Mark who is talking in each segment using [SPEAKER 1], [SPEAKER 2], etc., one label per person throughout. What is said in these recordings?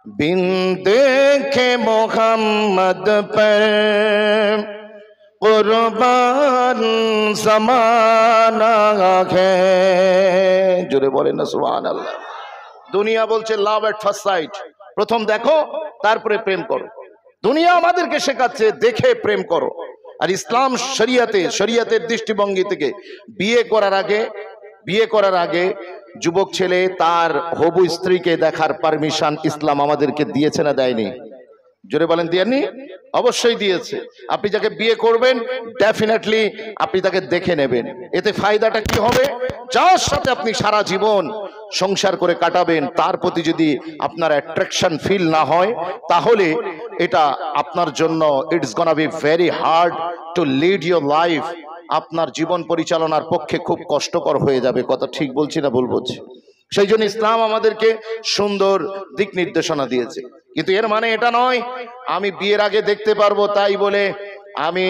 [SPEAKER 1] बिन देखे मोहम्मद पर कुर्बान ज़माना है। जोरे बोले ना सुभान अल्लाह। दुनिया बोलছে লাভ এট ফার্স্ট সাইট, প্রথম দেখো তারপরে প্রেম করো। দুনিয়া আমাদেরকে শেখাচ্ছে দেখে প্রেম করো, আর ইসলাম শরিয়তের দৃষ্টিভঙ্গি থেকে বিয়ে করার আগে যুবক ছেলে তার হবু স্ত্রীকে দেখার পারমিশন ইসলাম আমাদেরকে দিয়েছে না দেয়নি? জোরে বলেন দেয়নি? অবশ্যই দিয়েছে। আপনি যাকে বিয়ে করবেন ডেফিনেটলি আপনি তাকে দেখে নেবেন। এতে ফায়দাটা কি হবে? যার সাথে আপনি সারা জীবন সংসার করে কাটাবেন তার প্রতি যদি আপনার অ্যাট্রাকশন ফিল না হয়, তাহলে এটা আপনার জন্য it's gonna be very hard to lead your life. আপনার জীবন পরিচালনার পক্ষে খুব কষ্টকর হয়ে যাবে। কথা ঠিক বলছি না ভুল বলছি? সেই জন্য ইসলাম আমাদেরকে সুন্দর দিক নির্দেশনা দিয়েছে। কিন্তু এর মানে এটা নয় আমি বিয়ের আগে দেখতে পারবো তাই বলে আমি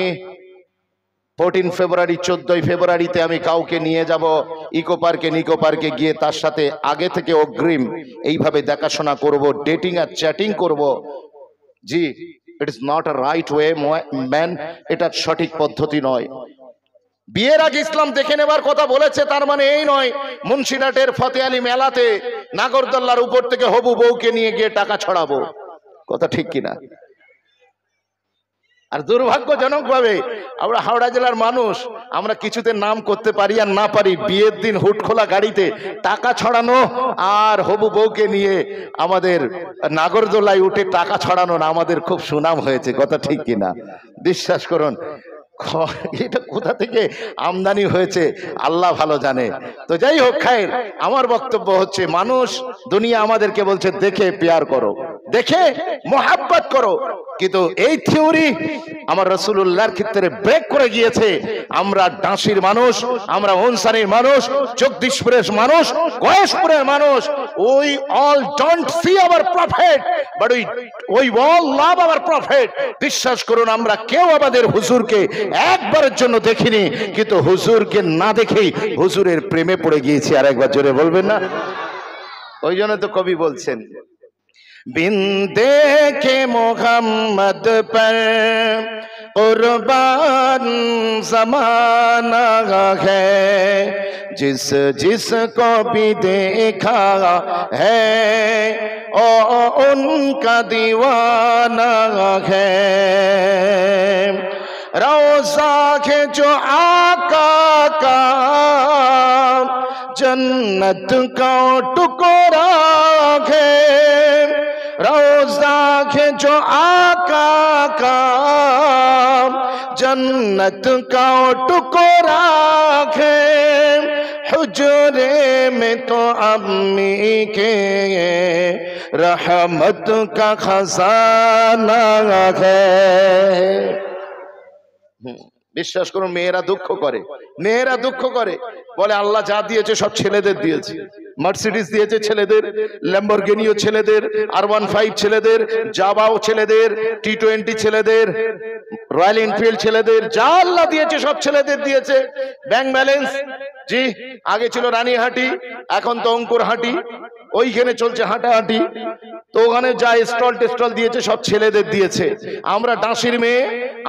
[SPEAKER 1] 14 ফেব্রুয়ারি 14 ফেব্রুয়ারিতে আমি কাউকে নিয়ে যাব ইকো পার্কে গিয়ে তার সাথে আগে থেকে অগ্রিম এইভাবে দেখাশোনা করব, ডেটিং আর চ্যাটিং করব। জি, it is not a right way man, এটা সঠিক পদ্ধতি নয়। বিয়ের আগে ইসলাম দেখে নেবার কথা বলেছে, তার মানে এই নয় মুন্সিরাটের ফতে আলী মেলাতে নাগরদোল্লার উপর থেকে হবু বউকে নিয়ে গিয়ে টাকা ছড়াবো। কথা ঠিক কিনা? আর দুর্ভাগ্যজনক ভাবে আমরা হাওড়া জেলার মানুষ, আমরা কিছুতে নাম করতে পারি আর না পারি, বিয়ের দিন হুট খোলা গাড়িতে টাকা ছড়ানো আর হবু বউকে নিয়ে আমাদের নাগরদোলায় উঠে টাকা ছড়ানো না আমাদের খুব সুনাম হয়েছে। কথা ঠিক কিনা? বিশ্বাস করুন, এটা কোথা থেকে আমদানি হয়েছে আল্লাহ ভালো জানে। তো যাই হোক, খায়ের আমার বক্তব্য হচ্ছে মানুষ দুনিয়া আমাদেরকে বলছে দেখে প্যার করো, দেখে মোহাব্বত করো, কিন্তু এই থিওরি আমার রাসূলুল্লাহর ক্ষেত্রে ব্রেক করে গিয়েছে। আমরা ডাঁশির মানুষ, আমরা অনসারীর মানুষ, জগদীশপুরের মানুষ, গয়েশপুরের মানুষ, we all don't see our prophet but we all love our prophet. বিশ্বাস করুন, আমরা কেউ আমাদের হুজুরকে একবারের জন্য দেখিনি, কিন্তু হুজুরকে না দেখেই হুজুরের প্রেমে পড়ে গিয়েছি। আর একবার জোরে বলবেন না? ওই জন্য তো কবি বলছেন बिन देखे मोहम्मद पर कुर्बान ज़माना है। जिस जिसको भी देखा है ओ उनका दीवाना है। रोज़ा के जो आका का जन्नत का टुकड़ा है। रोज़ा है जो आका का जन्नत का टुकड़ा है। हुजरे में तो अम्मी के रहमत का खजाना है। বিশ্বাস করুন, মেয়েরা দুঃখ করে বলে আল্লাহ যা দিয়েছে সব ছেলেদের দিয়েছে। মার্সিডিজ দিয়েছে ছেলেদের, ল্যাম্বরগিনিও ছেলেদের, R15 ছেলেদের, জাভাও ছেলেদের, T20 ছেলেদের, রয়্যাল এনফিল্ড ছেলেদের, যা আল্লাহ দিয়েছে সব ছেলেদের দিয়েছে। ব্যাংক ব্যালেন্স জি আগে ছিল রানীহাটি, এখন তো অঙ্কুরহাটি, ওইখানে চলছে হাঁটাহাঁটি। তো ওখানে যা স্টল টেস্টল দিয়েছে সব ছেলেদের দিয়েছে। আমরা ডাঁশির মেয়ে,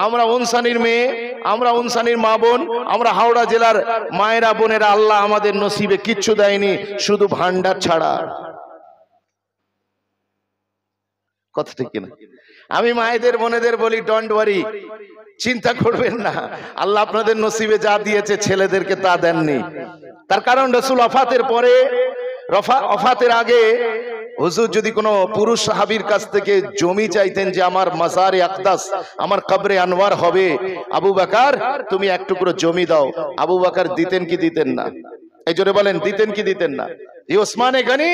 [SPEAKER 1] আমরা অনসানির মেয়ে, আমরা অনসানির মা বোন, আমরা হাওড়া জেলার মায়েরা বোনেরা, আল্লাহ আমাদের নসিবে কিচ্ছু দেয়নি, শুধু ভান্ডার ছাড়া। কথা ঠিক কিনা? আমি মায়েদের বোনেদের বলি ডোন্ট ওয়ারি, চিন্তা করবেন না, আল্লাহ আপনাদের নসিবে যা দিয়েছে ছেলেদেরকে তা দেননি। তার কারণ রাসূল ওফাতের আগে হুজুর যদি কোনো পুরুষ সাহাবীর কাছ থেকে জমি চাইতেন যে আমার মাজারে আকদাস, আমার কবরে আনোয়ার হবে, আবু বকর তুমি এক টুকরো জমি দাও, আবু বকর দিতেন কি দিতেন না? এই জোরে বলেন, দিতেন কি দিতেন না? ওসমানে গনি,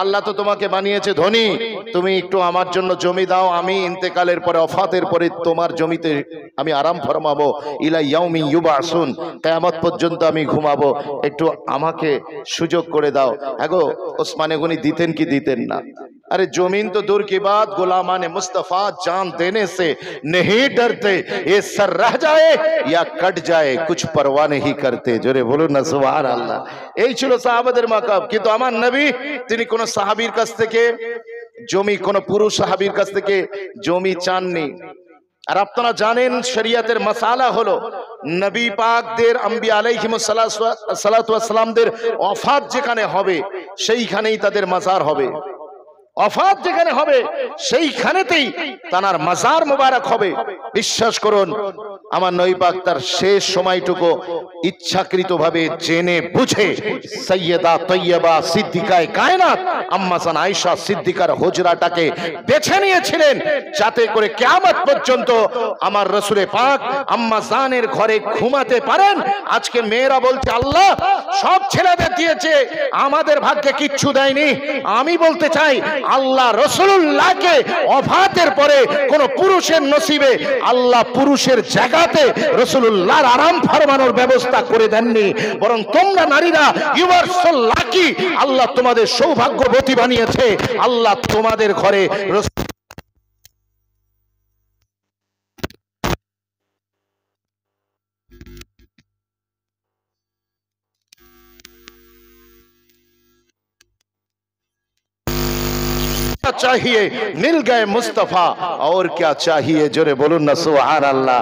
[SPEAKER 1] আল্লাহ তো তোমাকে বানিয়েছে ধনী, তুমি একটু আমার জন্য জমি দাও, আমি ইন্তেকালের পরে ওফাতের পরে তোমার জমিতে আমি আরাম ফরমাবো, ইলা ইয়াউমি ইউবাসুন, কিয়ামত পর্যন্ত আমি ঘুমাবো, একটু আমাকে সুযোগ করে দাও। আগো ওসমানে গনি দিতেন কি দিতেন না? अरे जमीन तो दूर की बात, गुलामान मुस्तफा जान देने से नहीं डरते, ये सर रह जाए या कट जाए कुछ परवाह नहीं करते। जोरे बोलो ना सुभान अल्लाह। এই ছিল সাহাবাদের মাকাম। কিন্তু আমার নবী তিনি কোন সাহাবীর কাছ থেকে জমি কোন পুরুষ সাহাবীর কাছ থেকে জমি চাননি। আর আপনারা জানেন শরিয়তের মাসালা হলো নবী পাকদের আম্বিয়া আলাইহিমুস সালাতু ওয়াস সালামদের ওয়াফাত যেখানে হবে সেইখানেই তাদের মাজার হবে। ওয়াফাত যেখানে হবে সেইখানেতেই তার মাজার মোবারক হবে। বিশ্বাস করুন আমার নবী পাক তার শেষ সময়টুকু ইচ্ছাকৃতভাবে জেনে বুঝে সাইয়্যিদা তয়্যিবা সিদ্দিকায়ে কায়নাত আম্মা জান আয়েশা সিদ্দিকার হুজরাটাকে বেছে নিয়েছিলেন যাতে করে কিয়ামত পর্যন্ত আমার রাসূলে পাক আম্মা জানের ঘরে ঘুমাতে পারেন। আজকে মেয়েরা বলছে আল্লাহ সব ছেলেদের দিয়েছে, আমাদের ভাগ্যে কিচ্ছু দেয়নি। আমি বলতে চাই আল্লাহ রাসূলুল্লাহকে ওয়াফাতের পরে কোন পুরুষের নসিবে আল্লাহ পুরুষের জায়গাতে রাসূলুল্লাহর আরাম ফরমানোর ব্যবস্থা করে দেননি, বরং তোমরা নারীরা ইউ আর সো লাকি, আল্লাহ তোমাদের সৌভাগ্যবতী বানিয়েছে। আল্লাহ তোমাদের ঘরে चाहिए मिल गए मुस्तफा और क्या चाहिए, জোরে বলুন না সুবহানাল্লাহ।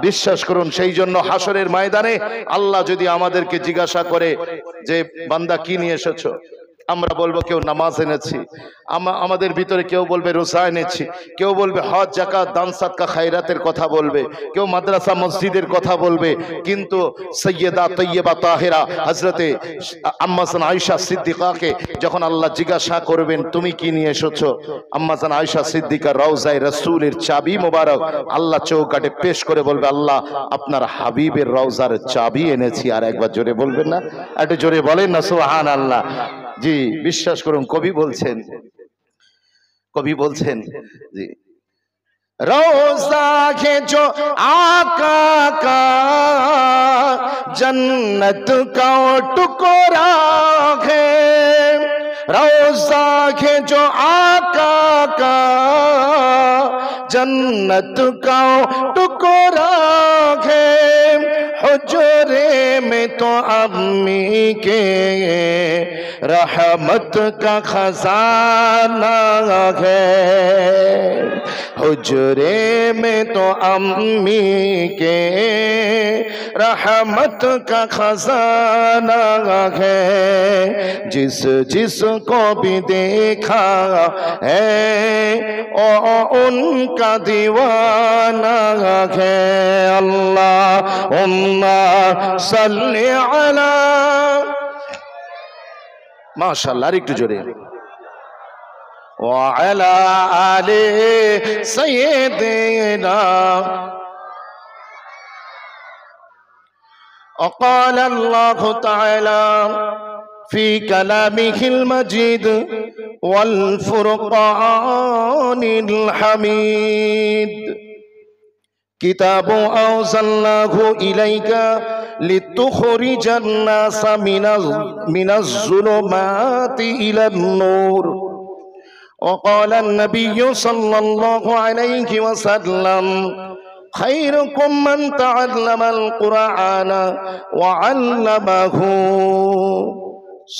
[SPEAKER 1] বিশ্বাস করুন সেই জন্য হাসরের ময়দানে আল্লাহ যদি আমাদেরকে জিজ্ঞাসা করে যে বান্দা কি নিয়ে এসেছো, আমরা বলবো কেউ নামাজ এনেছি, আমাদের ভিতরে কেউ বলবে রোজা এনেছি, কেউ বলবে হজ যাকাত দান সাদকা খায়রাতের কথা বলবে, কেউ মাদ্রাসা মসজিদের কথা বলবে। কিন্তু সাইয়্যিদা তয়্যিবা তাহিরা হযরতে আম্মা জান আয়েশা সিদ্দিকাকে যখন আল্লাহ জিজ্ঞাসা করবেন তুমি কি নিয়ে এসেছো, আম্মা জান আয়েশা সিদ্দিকা রওজায়ে রাসূলের চাবি মোবারক আল্লাহ চৌকাটে পেশ করে বলবে আল্লাহ আপনার হাবিবের রওজার চাবি এনেছি। আর একবার জোরে বলবেন না, একটু জোরে বলেন না সুবহানাল্লাহ। জি বিশ্বাস করুন কবি বলছেন জি রওজা है जो आका का जन्नत का टुकड़ा है, रौजा है जो आका का जन्नत का टुकड़ा है, हुजरे में तो अम्मी के रहमत का खजाना है, हुजरे में तो अम्मी के रहमत का खजाना है, जिसको भी देखा है ओ उनका दीवाना है। अल्लाहुम्मा सल्ली अला माशाअल्लाह, একটু জোরে وعلى آل سيدنا। وقال الله تعالى في كلامه المجيد والفرقان الحميد كتاب أنزلناه إليك لتخرج الناس من الظلمات إلى النور. وقال النبي صلى الله عليه وسلم خيركم من تعلم القرآن وعلمه.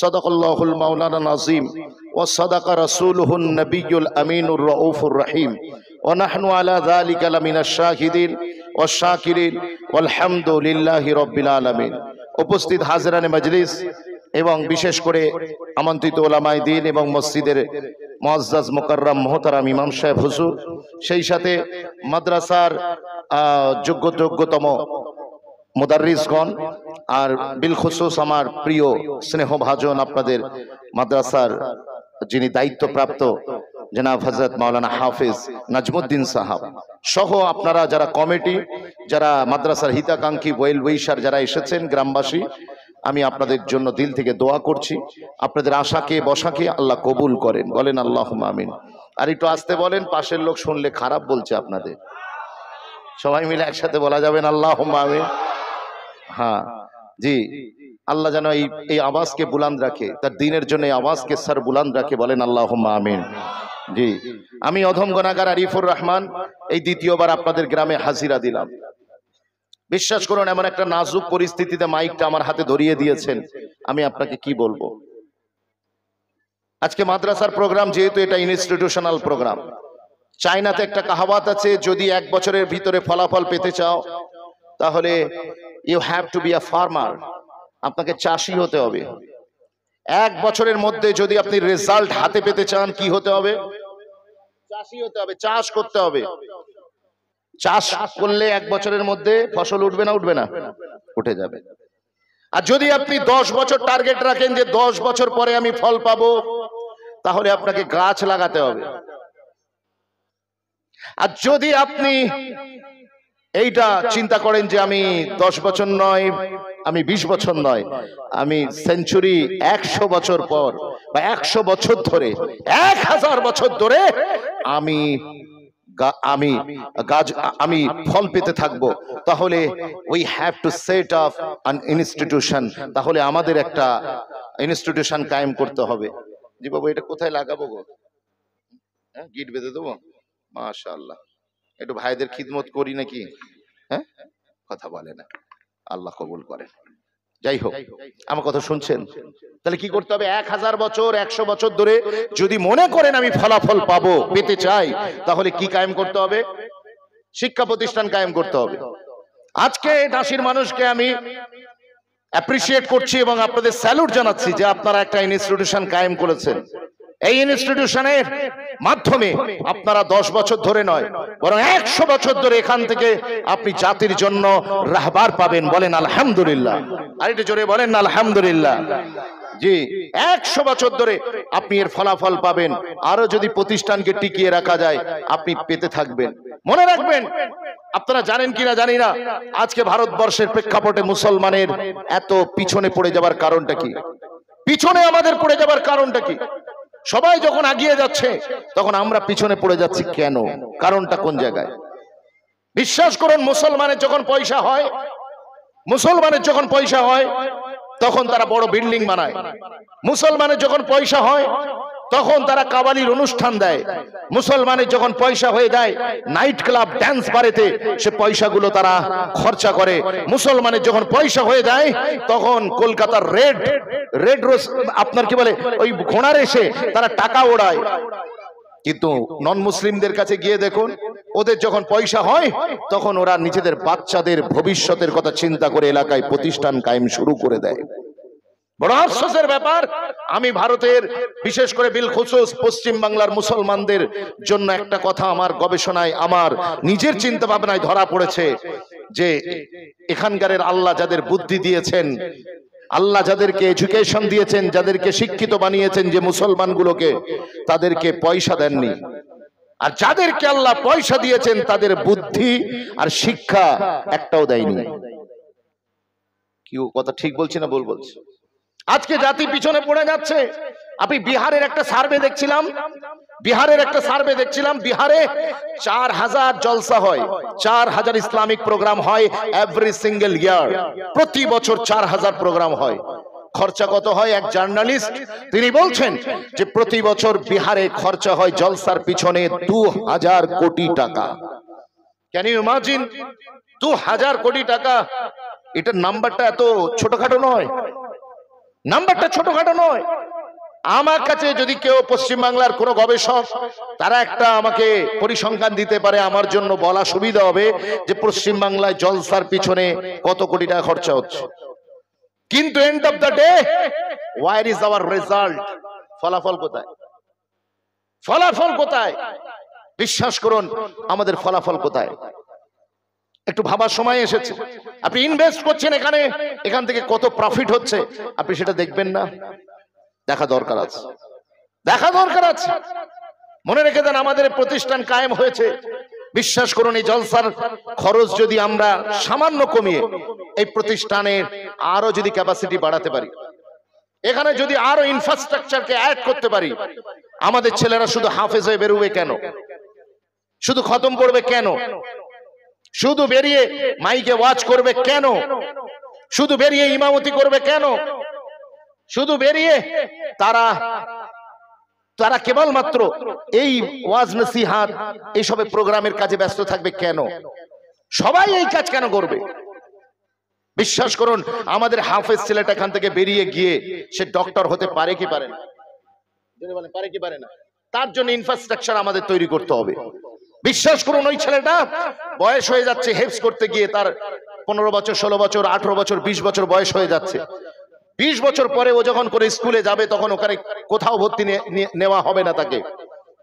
[SPEAKER 1] صدق الله المولانا العظيم وصدق رسوله النبي الأمين الرؤوف الرحيم ونحن على ذلك لمن الشاهدين والشاكرين والحمد لله رب العالمين. উপস্থিত হাজিরানে মজলিস এবং বিশেষ করে আমন্ত্রিত ওলামায়ে দ্বীন এবং মসজিদের মুআজ্জাজ মুকাররম মুহতারাম ইমাম সাহেব হুজুর, সেই সাথে মাদ্রাসার যোগ্যতম মুদাররিসগণ, আর বিলখুসুস আমার প্রিয় স্নেহভাজন আপনাদের মাদ্রাসার যিনি দায়িত্বপ্রাপ্ত জনাব হযরত মাওলানা হাফেজ নাজমুদ্দিন সাহাব সহ আপনারা যারা কমিটি, যারা মাদ্রাসার হিতাকাঙ্ক্ষী ওয়েল উইশার যারা এসেছেন গ্রামবাসী, আমি আপনাদের জন্য দিল থেকে দোয়া করছি। আপনাদের আশাকে বসাকে আল্লাহ কবুল করেন, বলেন আল্লাহুম্মা আমিন। আর একটু আসতে বলেন, পাশের লোক শুনলে খারাপ বলছে আপনাদের। সবাই মিলে একসাথে বলা যাবেন আল্লাহুম্মা আমিন। হ্যাঁ জি, আল্লাহ যেন এই আওয়াজকে বুলন্দ রাখে, তার দ্বীনের জন্য এই আওয়াজকে সর বুলন্দ রাখে, বলেন আল্লাহুম্মা আমিন। জি, আমি অধম গুনাহগার আরিফুর রহমান এই দ্বিতীয়বার আপনাদের গ্রামে হাজিরা দিলাম। বিশ্বাস করুন এমন একটা নাজুক পরিস্থিতিতে মাইকটা আমার হাতে ধরিয়ে দিয়েছেন, আমি আপনাকে কি বলবো। আজকে মাদ্রাসার প্রোগ্রাম, যেহেতু এটা ইনস্টিটিউশনাল প্রোগ্রাম, চায়নাতে একটা কাহাওয়াত আছে, যদি 1 বছরের ভিতরে ফলাফল পেতে চাও তাহলে you have to be a farmer, আপনাকে চাষি হতে হবে। 1 বছরের মধ্যে যদি আপনি রেজাল্ট হাতে পেতে চান, কি হতে হবে? চাষি হতে হবে, চাষ করতে হবে। চাষ করলে 1 বছরের মধ্যে ফসল উঠবে না? উঠবে না? উঠে যাবে। আর যদি আপনি 10 বছর টার্গেট রাখেন যে 10 বছর পরে আমি ফল পাবো, তাহলে আপনাকে গাছ লাগাতে হবে। আর যদি আপনি এইটা চিন্তা করেন যে আমি 10 বছর নয়, আমি 20 বছর নয়, আমি সেঞ্চুরি 100 বছর পর বা 100 বছর ধরে, 1000 বছর ধরে আমি আমি ফল পেতে থাকবো, তাহলে we have to set up an institution, তাহলে আমাদের একটা ইনস্টিটিউশন কায়েম করতে হবে। জি বাবু, এটা কোথায় লাগাবো গো? হ্যাঁ, গিট বেঁধে দেবো? মাশাআল্লাহ, একটু ভাইদের খিদমত করি নাকি? হ্যাঁ, কথা বলে না, আল্লাহ কবুল করেন। যাই হোক, আমার কথা শুনছেন? তাহলে কি করতে হবে? 1000 বছর 100 বছর ধরে যদি মনে করেন আমি ফলাফল পাবো, পেতে চাই, তাহলে কি কায়েম করতে হবে? শিক্ষা প্রতিষ্ঠান কায়েম করতে হবে। আজকে নাসির মানুষকে আমি অ্যাপ্রিশিয়েট করছি এবং আপনাদের স্যালুট জানাচ্ছি যে আপনারা একটা ইনস্টিটিউশন কায়েম করেছেন। এই ইনস্টিটিউশনের মাধ্যমে আপনারা 10 বছর ধরে নয়, বরং 100 বছর ধরে এখান থেকে আপনি জাতির জন্য রাহবার পাবেন। বলেন আলহামদুলিল্লাহ। আর একটু জোরে বলেন না আলহামদুলিল্লাহ। জি, 100 বছর ধরে আপনি এর ফলাফল পাবেন। আরো যদি প্রতিষ্ঠানকে টিকিয়ে রাখা যায়, আপনি পেতে থাকবেন। মনে রাখবেন, আপনারা জানেন কিনা জানি না, আজকে ভারতবর্ষের প্রেক্ষাপটে মুসলমানের এত পিছনে পড়ে যাবার কারণটা কি? পিছনে আমাদের পড়ে যাবার কারণটা কি? সবাই যখন এগিয়ে যাচ্ছে, তখন আমরা পিছনে পড়ে যাচ্ছি কেন? কারণটা কোন জায়গায়? বিশ্বাস করুন, মুসলমানের যখন পয়সা হয়, মুসলমানের যখন পয়সা হয় তখন তারা বড় বিল্ডিং বানায়। মুসলমানের যখন পয়সা হয় তখন তারা কাবালির অনুষ্ঠান দেয়। মুসলমানের যখন পয়সা হয়ে যায়, নাইট ক্লাব, ড্যান্স বারেতে সে পয়সাগুলো তারা খরচা করে। মুসলমানের যখন পয়সা হয়ে যায়, তখন কলকাতার রেড রোজ, আপনার কি বলে, ওই ঘোড়ার এসে তারা টাকা ওড়ায়। কিন্তু নন মুসলিমদের কাছে গিয়ে দেখুন, ওদের যখন পয়সা হয় তখন ওরা নিজেদের বাচ্চাদের ভবিষ্যতের কথা চিন্তা করে এলাকায় প্রতিষ্ঠান কায়েম শুরু করে দেয়। বড় আফসোসের ব্যাপার, আমি ভারতের, বিশেষ করে বিলখুসুস পশ্চিম বাংলার মুসলমানদের জন্য একটা কথা আমার গবেষণায়, আমার নিজের চিন্তা ভাবনায় ধরা পড়েছে যে এখানকার আল্লাহ যাদের বুদ্ধি দিয়েছেন, আল্লাহ যাদেরকে এডুকেশন দিয়েছেন, যাদেরকে শিক্ষিত বানিয়েছেন, যে মুসলমানগুলোকে, তাদেরকে পয়সা দেননি। আর যাদেরকে আল্লাহ পয়সা দিয়েছেন, তাদের বুদ্ধি আর শিক্ষা একটাও দেয়নি। কি কথা ঠিক বলছি না ভুল বলছি? আজকে জাতি পিছনে পড়ে যাচ্ছে। আমি বিহারের একটা সার্ভে দেখছিলাম, বিহারে 4000 জলসা হয়, 4000 ইসলামিক প্রোগ্রাম হয় এভরি সিঙ্গেল ইয়ার। প্রতি বছর 4000 প্রোগ্রাম হয়। খরচা কত হয়? এক জার্নালিস্ট তিনি বলছেন যে প্রতি বছর বিহারে খরচা হয় জলসার পিছনে 2000 কোটি টাকা। Can you imagine? 2000 কোটি টাকা। এটার নাম্বারটা এত ছোটখাটো নয়, নাম্বারটা ছোটখাটো নয়। আমার কাছে যদি কেউ পশ্চিমবাংলার কোনো গবেষক তারা একটা আমাকে পরিসংখ্যান দিতে পারে, আমার জন্য বলা সুবিধা হবে যে পশ্চিমবাংলায় জলসার পিছনে কত কোটি টাকা খরচা হচ্ছে। কিন্তু end of the day, where is our result? ফলাফল কোথায়? ফলাফল কোথায়? বিশ্বাস করুন, আমাদের ফলাফল কোথায়? একটু ভাবার সময় এসেছে। আপনি ইনভেস্ট করছেন এখানে, এখান থেকে কত প্রফিট হচ্ছে আপনি সেটা দেখবেন না? দেখা দরকার আছে, দেখা দরকার আছে। মনে রেখে দেন, আমাদের প্রতিষ্ঠান কায়েম হয়েছে, বিশ্বাস করুন এই জলসার খরচ যদি আমরা সামান্য কমিয়ে এই প্রতিষ্ঠানের আরো যদি ক্যাপাসিটি বাড়াতে পারি, এখানে যদি আরো ইনফ্রাস্ট্রাকচারকে অ্যাড করতে পারি, আমাদের ছেলেরা শুধু হাফেজ হয়ে বেরোবে কেন? শুধু খতম পড়বে কেন? শুধু বেরিয়ে মাইকে ওয়াজ করবে কেন? শুধু বেরিয়ে ইমামতি করবে কেন? শুধু বেরিয়ে তারা কেবলমাত্র এই ওয়াজ নসিহাত এইসবের প্রোগ্রামের কাজে ব্যস্ত থাকবে কেন? সবাই এই কাজ কেন করবে? বিশ্বাস করুন, আমাদের হাফেজ ছেলেটা এখান থেকে বেরিয়ে গিয়ে সে ডক্টর হতে পারে কি পারে না? বলেন পারে কি পারে না? তার জন্য ইনফ্রাস্ট্রাকচার আমাদের তৈরি করতে হবে। বিশ্বাস করুন, ওই ছেলেটা বয়স হয়ে যাচ্ছে হেফজ করতে গিয়ে, তার 15 বছর 16 বছর 18 বছর 20 বছর বয়স হয়ে যাচ্ছে। 20 বছর পরে ও যখন করে স্কুলে যাবে তখন ওখানে কোথাও ভর্তি নেওয়া হবে না তাকে।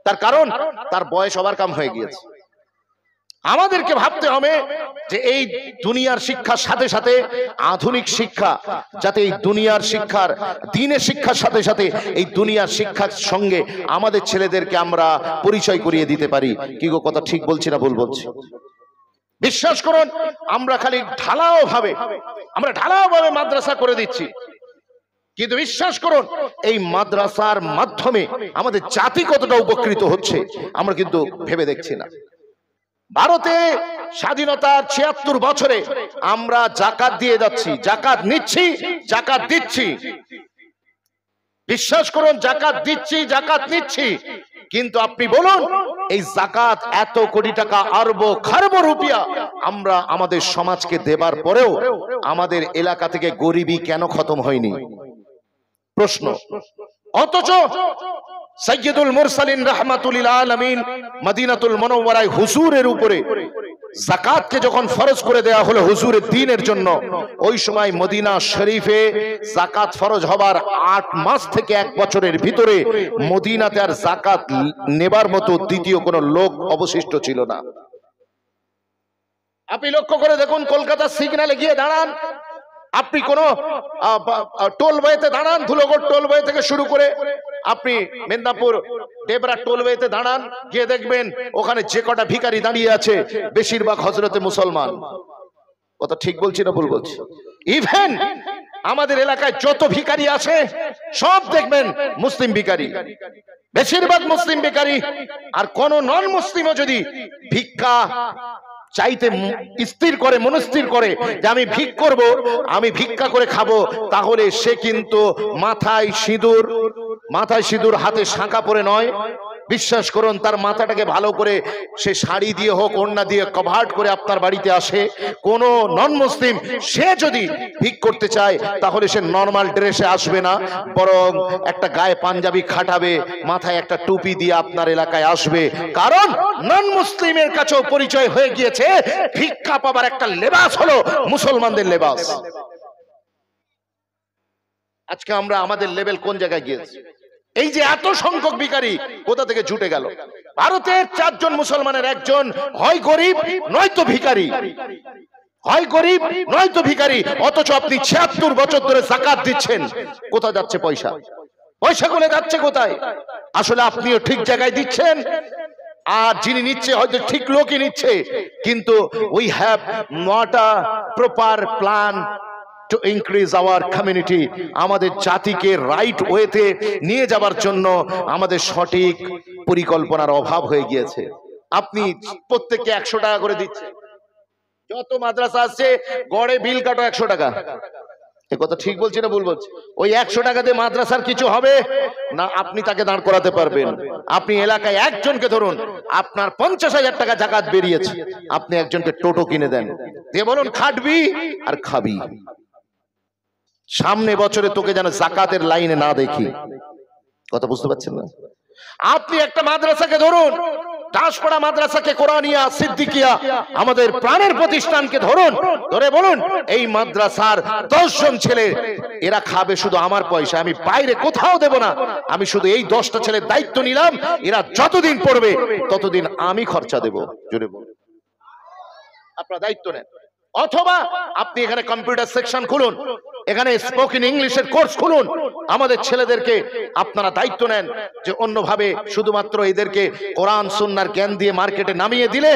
[SPEAKER 1] তার কারণ তার বয়স ওভারকাম হয়ে গিয়েছে। আমাদেরকে ভাবতে হবে যে এই দুনিয়ার শিক্ষার সাথে সাথে আধুনিক শিক্ষা, যাতে এই দুনিয়ার শিক্ষার দ্বীনের শিক্ষার সাথে সাথে এই দুনিয়ার শিক্ষার সঙ্গে আমাদের ছেলেদেরকে আমরা পরিচয় করিয়ে দিতে পারি। কি গো, কথা ঠিক বলছি না ভুল বলছি? বিশ্বাস করুন, আমরা খালি ঢালাও ভাবে মাদ্রাসা করে দিচ্ছি, কিন্তু বিশ্বাস করুন এই মাদ্রাসার মাধ্যমে আমাদের জাতি কতটা উপকৃত হচ্ছে আমরা কিন্তু ভেবে দেখছি না। ভারতে স্বাধীনতার ৭৬ বছরে আমরা জাকাত দিয়ে যাচ্ছি, জাকাত নিচ্ছি, জাকাত দিচ্ছি। বিশ্বাস করুন, জাকাত দিচ্ছি, জাকাত নিচ্ছি, কিন্তু আপনি বলুন এই জাকাত এত কোটি টাকা, আরব খারব রুপিয়া আমরা আমাদের সমাজকে দেবার পরেও আমাদের এলাকা থেকে গরিবি কেন খতম হয়নি? প্রশ্ন। অথচ সাইয়্যিদুল মুরসালিন রাহমাতুল লিল আলামিন মদিনাতুল মুনাওয়ারায় হুজুরের উপরে যাকাতকে যখন ফরজ করে দেয়া হলো হুজুরের দ্বীনের জন্য, ওই সময় মদিনা শরীফে যাকাত ফরজ হবার 8 মাস থেকে 1 বছরের ভিতরে মদিনাতে আর যাকাত নেবার মতো দ্বিতীয় কোনো লোক অবশিষ্ট ছিল না। আপনি লক্ষ্য করে দেখুন, কলকাতা সিগন্যালে গিয়ে দাঁড়ান, আপনি কোন টোলওয়েতে দাঁড়ান, ধুলোগড় টোলওয়ে থেকে শুরু করে আপনি মেদিনীপুর ডেবরা টোলওয়েতে দাঁড়ান, গিয়ে দেখবেন ওখানে যে কটা ভিখারি দাঁড়িয়ে আছে বেশিরভাগ হযরতে মুসলমান। কথা ঠিক বলছি না ভুল বলছি? ইভেন আমাদের এলাকায় যত ভিখারি আছে সব দেখবেন মুসলিম ভিখারি, বেশিরভাগ মুসলিম ভিখারি। আর কোন নন মুসলিমও যদি ভিক্ষা চাইতে স্থির করে, মনস্থির করে যে আমি ভিক করব, আমি ভিক্ষা করে খাবো, তাহলে সে কিন্তু মাথায় সিঁদুর হাতে শাঁখা পরে নয়। বিশ্বাস করুন, তার মাথাটাকে ভালো করে সে শাড়ি দিয়ে হোক ওড়না দিয়ে কভার্ট করে আপনার বাড়িতে আসে। কোন নন মুসলিম সে যদি ভিক করতে চায় তাহলে সে নরমাল ড্রেসে আসবে না, বরং একটা গায়ে পাঞ্জাবি খাটাবে, মাথায় একটা টুপি দিয়ে আপনার এলাকায় আসবে। কারণ নন মুসলিমের কাছেও পরিচয় হয়ে গিয়েছে ভিক্ষা পাবার একটা লেবাস হলো মুসলমানদের লেবাস। আজকে আমরা আমাদের লেভেল কোন জায়গায় গিয়েছে? এই যে এত সংখ্যক ভিখারি কোথা থেকে জুটে গেল? ভারতের 4 জন মুসলমানের একজন হয় গরিব নয়তো ভিখারি, হয় গরিব নয়তো ভিখারি। অথচ আপনি ৭৬ বছর ধরে যাকাত দিচ্ছেন, কোথা যাচ্ছে পয়সা? পয়সাগুলো যাচ্ছে কোথায়? আসলে আপনিও ঠিক জায়গায় দিচ্ছেন, আর যিনি নিচ্ছে হয়তো ঠিক লোকই নিচ্ছে, কিন্তু we have not a proper plan to increase our community। আমাদের জাতিকে রাইট ওয়েতে নিয়ে যাবার জন্য আমাদের সঠিক পরিকল্পনার অভাব হয়ে গিয়েছে। আপনি প্রত্যেককে 100 টাকা করে দিচ্ছেন, যত মাদ্রাসা আছে গড়ে বিল কাটো 100 টাকা। এ কথা ঠিক বলছি না ভুল বলছি? ওই 100 টাকা দিয়ে মাদ্রাসার কিছু হবে না? আপনি তাকে দাঁড় করাতে পারবেন? আপনি এলাকায় একজনকে ধরুন, আপনার 50,000 টাকা যাকাত বেরিয়েছে, আপনি একজনকে টোটো কিনে দেন, দিয়ে বলুন খাটবি আর খাবি, সামনে বছরে তোকে যেন যাকাতের লাইনে না দেখি। কথা বুঝতে পারছেন না? আপনি একটা মাদ্রাসাকে ধরুন, দাসপাড়া মাদ্রাসাকে, কোরআনিয়া, সিদ্দিকিয়া, আমাদের প্রাণের প্রতিষ্ঠানকে ধরুন, ধরে বলুন এই মাদ্রাসার 10 জন ছেলে এরা খাবে শুধু আমার পয়সা, আমি বাইরে কোথাও দেব না, আমি শুধু এই 10টা ছেলের দায়িত্ব নিলাম, এরা যতদিন পড়বে ততদিন আমি খরচা দেব। জোরে বলুন, আপনারা দায়িত্ব নেন। অথবা আপনি এখানে কম্পিউটার সেকশন খুলুন, এখানে স্পোকেন ইংলিশের কোর্স খুলুন, আমাদের ছেলেদেরকে আপনারা দায়িত্ব নেন যে অন্যভাবে শুধুমাত্র এদেরকে কোরআন সুন্নাহর জ্ঞান দিয়ে মার্কেটে নামিয়ে দিলে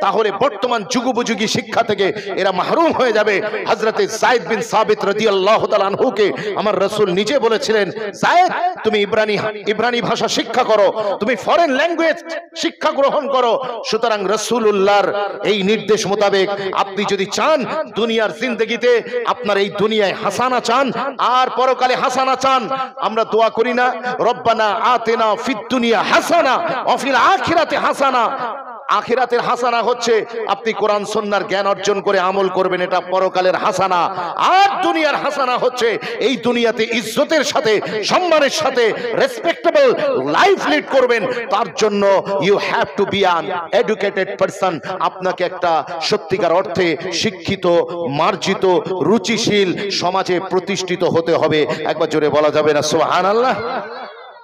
[SPEAKER 1] তাহলে বর্তমান যুগোপযোগী শিক্ষা থেকে এরা মাহরুম হয়ে যাবে। হযরতে যায়েদ বিন সাবিত রাদিয়াল্লাহু তাআলা আনহুকে আমার রাসূল নিজে বলেছিলেন, যায়েদ তুমি ইব্রানি ভাষা শিক্ষা করো, তুমি ফরেন ল্যাঙ্গুয়েজ শিক্ষা গ্রহণ করো। সুতরাং রাসূলুল্লাহর এই নির্দেশ মোতাবেক আপনি যদি চান দুনিয়ার জিন্দেগিতে আপনার এই দুনিয়ায় হাসানা চান আর পরকালে হাসানা চান, আমরা দোয়া করি না রব্বানা আতিনা ফিদ দুনিয়া হাসানা ওয়া ফিল আখিরাতি হাসানা, আখিরাতের হাসানা হচ্ছে আপনি কোরআন সুন্নাহর জ্ঞান অর্জন করে আমল করবেন, এটা পরকালের হাসানা। আর দুনিয়ার হাসানা হচ্ছে এই দুনিয়াতে ইজ্জতের সাথে সম্মানের সাথে রেসপেক্টেবল লাইফ লিড করবেন। তার জন্য you have to be an educated person. আপনাকে একটা সত্যিকার অর্থে শিক্ষিত, মার্জিত, রুচিশীল সমাজে প্রতিষ্ঠিত হতে হবে। একবার জোরে বলা যাবে না সুবহানাল্লাহ?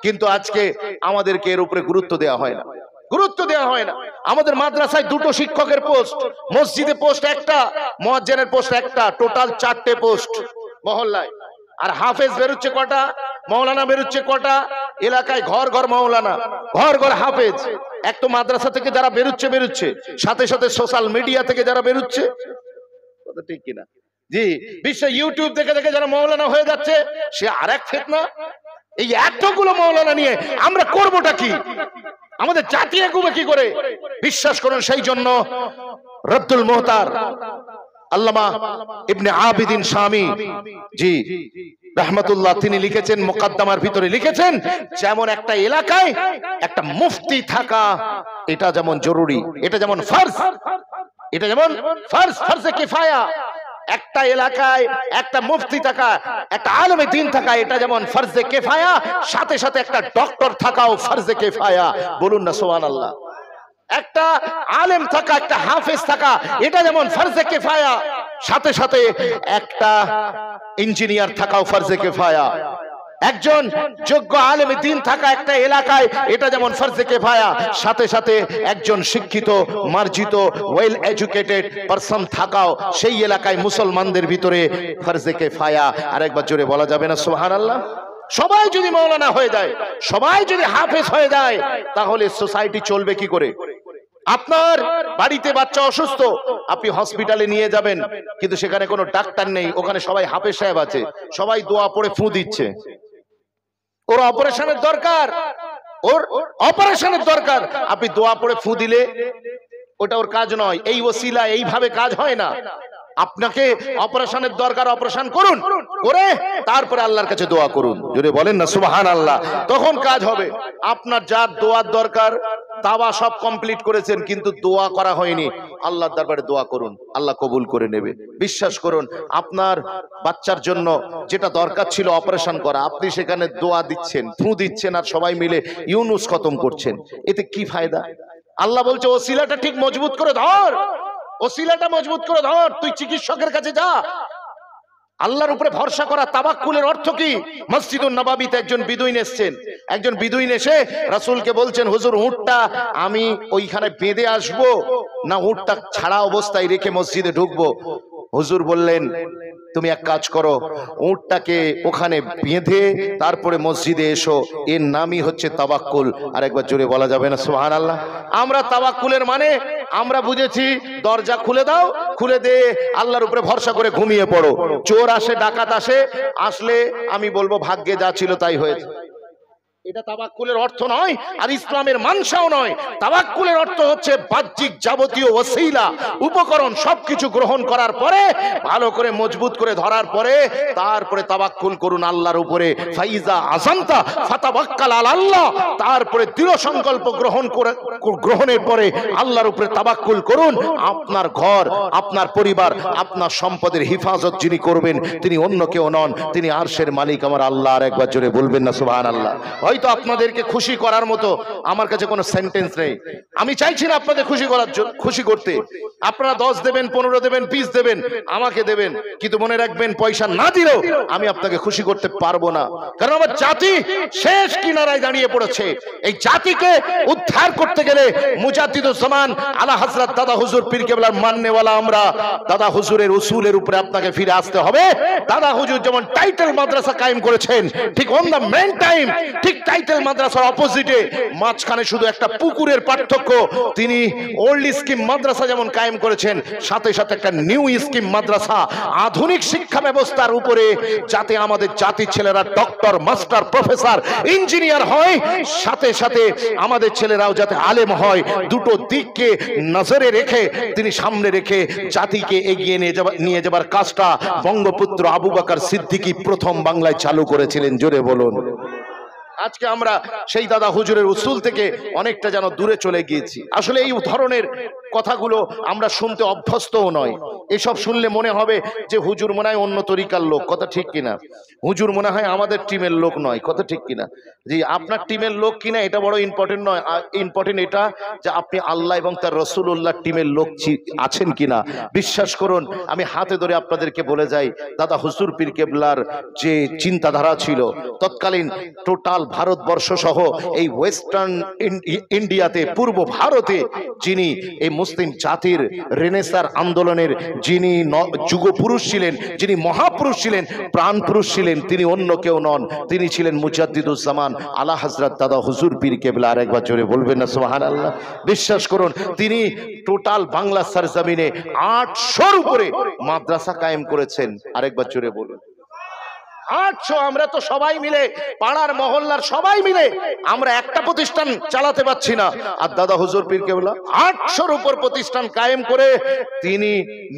[SPEAKER 1] কিন্তু আজকে আমাদেরকে এর উপরে গুরুত্ব দেওয়া হয় না, গুরুত্ব দেওয়া হয় না। আমাদের মাদ্রাসায় 2টো শিক্ষকের পোস্ট, মসজিদে পোস্ট একটা, মুয়াজ্জিনের পোস্ট একটা, টোটাল 4টে পোস্ট মহল্লায়। আর হাফেজ বেরোচ্ছে কটা, মাওলানা বেরোচ্ছে কটা? এলাকায় ঘর ঘর মাওলানা, ঘর ঘর হাফেজ। এক তো মাদ্রাসা থেকে যারা বেরোচ্ছে, সাথে সাথে সোশ্যাল মিডিয়া থেকে যারা বেরোচ্ছে, কথা ঠিক কিনা? জি, বিশ্ব ইউটিউব দেখে দেখে যারা মাওলানা হয়ে যাচ্ছে, সে আরেক ফিতনা। এই এতগুলো মাওলানা নিয়ে আমরা করবোটা কি? আমাদের জাতি এগোবে কি করে? বিশ্বাস করুন, সেই জন্য রদ্দুল মুহতার আল্লামা ইবনে আবিদিন শামী জি রাহমাতুল্লাহ, তিনি লিখেছেন, মুকদ্দমার ভিতরে লিখেছেন, যেমন একটা এলাকায় একটা মুফতি থাকা এটা যেমন জরুরি, এটা যেমন ফরজ, এটা যেমন ফরজে কিফায়া। একটা এলাকায় একটা মুফতি থাকা, একটা আলেমে দ্বীন থাকা, এটা যেমন ফরজে কিফায়া, সাথে সাথে একটা ডক্টর থাকাও ফরজে কিফায়া। বলুন না সুবহানাল্লাহ? একটা আলেম থাকা, একটা হাফেজ থাকা, এটা যেমন ফরজে কিফায়া, সাথে সাথে একটা ইঞ্জিনিয়ার থাকাও ফরজে কিফায়া। একজন যোগ্য আলেমে দ্বীন থাকা একটা এলাকায়, এটা যেমন ফরজে কিফায়া, সাথে সাথে একজন শিক্ষিত, মার্জিত, ওয়েল এডুকেটেড পারসন থাকাও সেই এলাকায় মুসলমানদের ভিতরে ফরজে কিফায়া। আরেকবার জোরে বলা যাবে না সুবহানাল্লাহ? সবাই যদি মাওলানা হয়ে যায়, সবাই যদি হাফেজ হয়ে যায়, তাহলে সোসাইটি চলবে কি করে? আপনার বাড়িতে বাচ্চা অসুস্থ, আপনি হসপিটালে নিয়ে যাবেন, কিন্তু সেখানে কোনো ডাক্তার নেই, ওখানে সবাই হাফেজ সাহেব আছে, সবাই দোয়া পড়ে ফু দিচ্ছে। ওর অপারেশনের দরকার, ওর অপারেশনের দরকার, আপনি দোয়া পড়ে ফু দিলে ওটা ওর কাজ নয়। এই ওসিলা এইভাবে কাজ হয় না। আপনাকে অপারেশনের দরকার, অপারেশন করুন, করে তারপরে আল্লাহর কাছে দোয়া করুন। যদি বলেন না সুবহানাল্লাহ, তখন কাজ হবে। আপনার যার দোয়ার দরকার, দাওয়া সব কমপ্লিট করেছেন, কিন্তু দোয়া করা হয়নি, আল্লাহর দরবারে দোয়া করুন, আল্লাহ কবুল করে নেবে। বিশ্বাস করুন, আপনার বাচ্চার জন্য যেটা দরকার ছিল অপারেশন করা, আপনি সেখানে দোয়া দিচ্ছেন, ফু দিচ্ছেন, আর সবাই মিলে ইউনুস খতম করছেন। এতে কি ফায়দা? আল্লাহ বলছে ওসিলাটা ঠিক মজবুত করে ধর, ওসিলাটা মজবুত করে ধর, তুই চিকিৎসকের কাছে যা। আল্লাহর উপরে ভরসা করা। তাওয়াক্কুলের অর্থ কি? মসজিদুন নববীতে একজন বিদুইন এসেছেন, একজন বিদুইন এসে রাসূলকে বলছেন, হুজুর উটটা আমি ওইখানে বেঁধে আসবো, না উটটা ছাড়া অবস্থায় রেখে মসজিদে ঢুকবো? হুজুর বললেন, তুমি এক কাজ করো, উটটাকে ওখানে বেঁধে তারপরে মসজিদে এসো। এর নামই হচ্ছে তাওয়াক্কুল। আর একবার জোরে বলা যাবে না সুবহানাল্লাহ? আমরা তাওয়াক্কুলের মানে আমরা বুঝেছি, দরজা খুলে দাও, খুলে দে, আল্লাহর উপরে ভরসা করে ঘুমিয়ে পড়ো। চোর আসে, ডাকাত আসে, আসলে আমি বলবো ভাগ্যে যা ছিল তাই হয়েছে। এটা তাওয়াক্কুলের অর্থ নয়, আর ইসলামের মানসাও নয়। তাওয়াক্কুলের অর্থ হচ্ছে বাহ্যিক যাবতীয় ওসিলা, উপকরণ সবকিছু গ্রহণ করার পরে, ভালো করে মজবুত করে ধরার পরে, তারপরে তাওয়াক্কুল করুন আল্লাহর উপরে। ফাইজা আযামতা ফাতাওয়াক্কাল আলাল্লাহ। তারপরে দৃঢ় সংকল্প গ্রহণের পরে আল্লাহর উপরে তাওয়াক্কুল করুন। আপনার ঘর, আপনার পরিবার, আপনার সম্পদের হিফাজত যিনি করবেন, তিনি অন্য কেউ নন, তিনি আরশের মালিক আমার আল্লাহ। আর একবার জোরে বলবেন না সুবহানাল্লাহ? হয়তো আপনাদেরকে খুশি করার মতো আমার কাছে কোনো সেন্টেন্স নেই। আমি চাইছি না আপনাদের খুশি করার জন্য, খুশি করতে। আপনারা 10 দেবেন, 15 দেবেন, 20 দেবেন, আমাকে দেবেন, কিন্তু মনে রাখবেন, পয়সা না দিলেও আমি আপনাকে খুশি করতে পারবো না। কারণ আমার জাতি শেষ কিনারায় দাঁড়িয়ে পড়েছে। এই জাতিকে উদ্ধার করতে গেলে মুজাদ্দিদুজ জামান আলা হযরত দাদা হুজুর পীর কেবলার মাননেওয়ালা আমরা, দাদা হুজুরের উসুলের উপরে আপনাকে ফিরে আসতে হবে। দাদা হুজুর যেমন টাইটেল মাদ্রাসা কায়েম করেছেন, ঠিক অন দ্য মেইন টাইম, ঠিক টাইটেল মাদ্রাসার অপোজিটে মাঝখানে শুধু একটা পুকুরের পার্থক্য, তিনি ওল্ড স্কিম মাদ্রাসা যেমন কায়েম করেছেন, সাথে সাথে একটা নিউ স্কিম মাদ্রাসা, আধুনিক শিক্ষা ব্যবস্থার উপরে, যাতে আমাদের জাতির ছেলেরা ডক্টর, মাস্টার, প্রফেসর, ইঞ্জিনিয়ার হয়, সাথে সাথে আমাদের ছেলেরাও যাতে আলেম হয়। দুটো দিককে নজরে রেখে, তিনি সামনে রেখে জাতিকে এগিয়ে নিয়ে যাবার কাজটা বঙ্গপুত্র আবু বকর সিদ্দিকী প্রথম বাংলায় চালু করেছিলেন। জোরে বলুন। আজকে আমরা সেই দাদা হুজুরের উসুল থেকে অনেকটা যেন দূরে চলে গিয়েছি। আসলে এই ধরনের কথাগুলো আমরা শুনতে অভ্যস্তও নয়। এসব শুনলে মনে হবে যে হুজুর মনে হয় অন্য তরিকার লোক, কথা ঠিক কিনা? হুজুর মনে হয় আমাদের টিমের লোক নয়, কথা ঠিক কিনা? যে আপনার টিমের লোক কিনা এটা বড় ইম্পর্টেন্ট নয়, ইম্পর্টেন্ট এটা যে আপনি আল্লাহ এবং তার রাসূলুল্লাহ টিমের লোক আছেন কিনা। বিশ্বাস করুন, আমি হাতে ধরে আপনাদেরকে বলে যাই, দাদা হুজুর পীর কেবলার যে চিন্তাধারা ছিল তৎকালীন টোটাল ভারতবর্ষ সহ এই ওয়েস্টার্ন ইন্ডিয়াতে, পূর্ব ভারতে যিনি এই মুসলিম জাতির রেনেসার আন্দোলনের যিনি যুগপুরুষ ছিলেন, যিনি মহাপুরুষ ছিলেন, প্রাণ পুরুষ ছিলেন, তিনি অন্য কেউ নন, তিনি ছিলেন মুজাদ্দিদুজ্জামান আলা হযরত দাদা হুজুর পীর কেবলা। আরেকবার জোরে বলবেন না সুবহানাল্লাহ? বিশ্বাস করুন, তিনি টোটাল বাংলা সরজমিনে 800-র উপরে মাদ্রাসা কায়েম করেছেন। আরেকবার জোরে বলুন 800। আমরা তো সবাই মিলে, পাড়ার মহল্লার সবাই মিলে আমরা একটা প্রতিষ্ঠান চালাতে পারছি না, আর দাদা হুজুর পীর কেবলা 800-র উপর প্রতিষ্ঠান কায়েম করে তিনি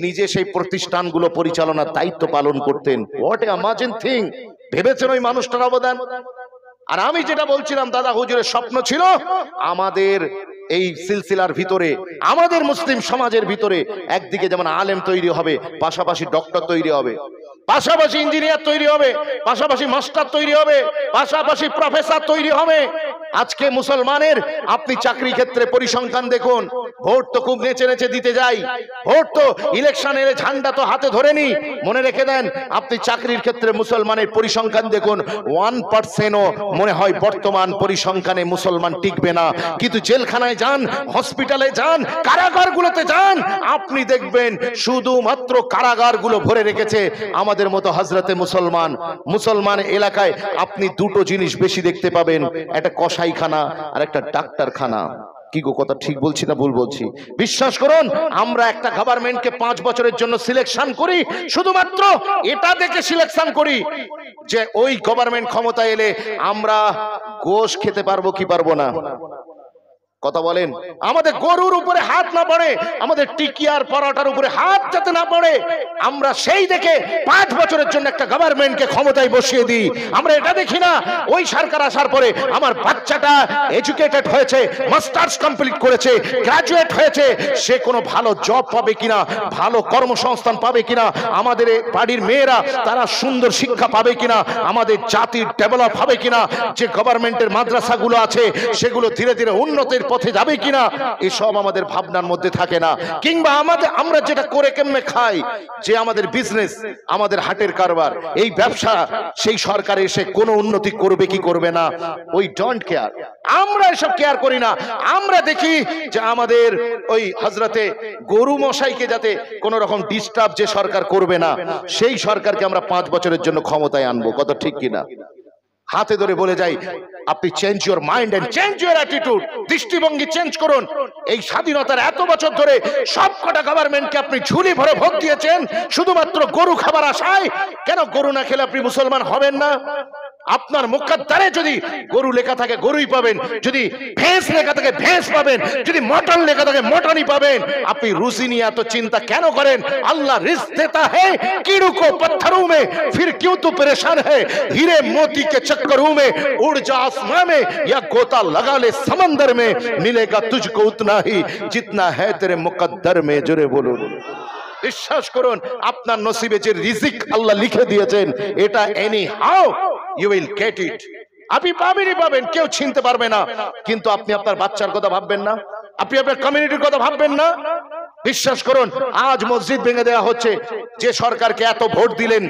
[SPEAKER 1] নিজে সেই প্রতিষ্ঠানগুলো পরিচালনার দায়িত্ব পালন করতেন। What a amazing thing! ভেবেছেন ওই মানুষটার অবদান? আর আমি যেটা বলছিলাম, দাদা হুজুরের স্বপ্ন ছিল আমাদের এই সিলসিলার ভিতরে, আমাদের মুসলিম সমাজের ভিতরে একদিকে যেমন আলেম তৈরি হবে, পাশাপাশি ডক্টর তৈরি হবে, পাশাপাশি ইঞ্জিনিয়ার তৈরি হবে, পাশাপাশি মাস্টার তৈরি হবে, পাশাপাশি প্রফেসর তৈরি হবে। আজকে মুসলমানের আপনি চাকরি ক্ষেত্রে পরিসংখ্যান দেখুন, ভোট তো খুব নেচে নেচে দিতে যাই, ভোট তো ইলেকশন এলে ঝান্ডা তো হাতে ধরে নি। মনে রেখে দেন, আপনি চাকরির ক্ষেত্রে মুসলমানের পরিসংখ্যান দেখুন, 1%ও মনে হয় বর্তমান পরিসংখ্যানে মুসলমান টিকবে না। কিন্তু জেলখানায় যান, হসপিটালে যান, কারাগারগুলোতে যান, আপনি দেখবেন শুধুমাত্র কারাগারগুলো ভরে রেখেছে আমাদের মতো হযরতে মুসলমান। মুসলমান এলাকায় আপনি দুটো জিনিস বেশি দেখতে পাবেন, একটা কসাইখানা আর একটা ডাক্তারখানা। কি গো, কথা ঠিক বলছি না ভুল বলছি? বিশ্বাস করুন, আমরা একটা গভর্নমেন্টকে 5 বছরের জন্য সিলেকশন করি, শুধুমাত্র এটা দেখে সিলেকশন করি যে ওই গভর্নমেন্ট ক্ষমতায় এলে আমরা গোশ খেতে পারবো কি পারবো না। কথা বলেন, আমাদের গরুর উপরে হাত না পড়ে, আমাদের টিকিয়ার পরোটার উপরে হাত যাতে না পড়ে, আমরা সেই দেখে 5 বছরের জন্য একটা গভর্নমেন্টকে ক্ষমতায় বসিয়ে দিই। আমরা এটা দেখি না ওই সরকার আসার পরে আমার বাচ্চাটা এডুকেটেড হয়েছে, মাস্টার্স কমপ্লিট করেছে, গ্রাজুয়েট হয়েছে, সে কোনো ভালো জব পাবে কিনা, ভালো কর্মসংস্থান পাবে কিনা, আমাদের বাড়ির মেয়েরা তারা সুন্দর শিক্ষা পাবে কিনা, আমাদের জাতির ডেভেলপ হবে কিনা, যে গভর্নমেন্টের মাদ্রাসাগুলো আছে সেগুলো ধীরে ধীরে উন্নতির পথে যাবে কিনা, এসব আমাদের ভাবনার মধ্যে থাকে না। কিংবা আমরা যেটা করে কেমনে খাই, যে আমাদের বিজনেস, আমাদের হাটের কারবার, এই ব্যবসা, সেই সরকার এসে কোনো উন্নতি করবে কি করবে না, ওই ডোন্ট কেয়ার। আমরা এসব কেয়ার করি না। আমরা দেখি যে আমাদের ওই হযরতে গরু মশাইকে যাতে কোন রকম ডিস্টার্ব যে সরকার করবে না, সেই সরকারকে আমরা 5 বছরের জন্য ক্ষমতায় আনবো। কথা ঠিক কিনা? হাতে ধরে বলে যাই, আপনি change your mind and change your attitude. দৃষ্টিভঙ্গি চেঞ্জ করুন। এই স্বাধীনতার এত বছর ধরে সবকটা গভর্নমেন্টকে আপনি ঝুলি ভরে ভোট দিয়েছেন শুধুমাত্র গরু খাবার আশায়। কেন গরু না খেলে আপনি মুসলমান হবেন না? আপনার মুকদ্দারে যদি গরু লেখা থাকে গরুই পাবেন, যদি ভেঁস লেখা থাকে ভেঁস পাবেন, যদি মটন লেখা থাকে মটনই পাবেন। আপনি রুজি নিয়ে এত চিন্তা কেন করেন? আল্লাহ রিস্ক দেতা है कीड़ों को पत्थरों में, फिर क्यों तू परेशान है? हीरे मोती के चक्करों में उड़ जा आसमां में, या गोता लगा ले समंदर में, मिलेगा तुझको उतना ही जितना है तेरे मुकद्दर में। जोरे बोलो। বিশ্বাস করুন, আপনার নসিবে যে রিজিক আল্লাহ লিখে দিয়েছেন, এটা anyhow you will get it. আপনি পাবেনই পাবেন, কেউ ছিনতে পারবে না। কিন্তু আপনি আপনার বাচ্চার কথা ভাববেন না, আপনি আপনার কমিউনিটির কথা ভাববেন না। বিশ্বাস করুন, আজ মসজিদ ভেঙে দেওয়া হচ্ছে। যে সরকারকে এত ভোট দিলেন,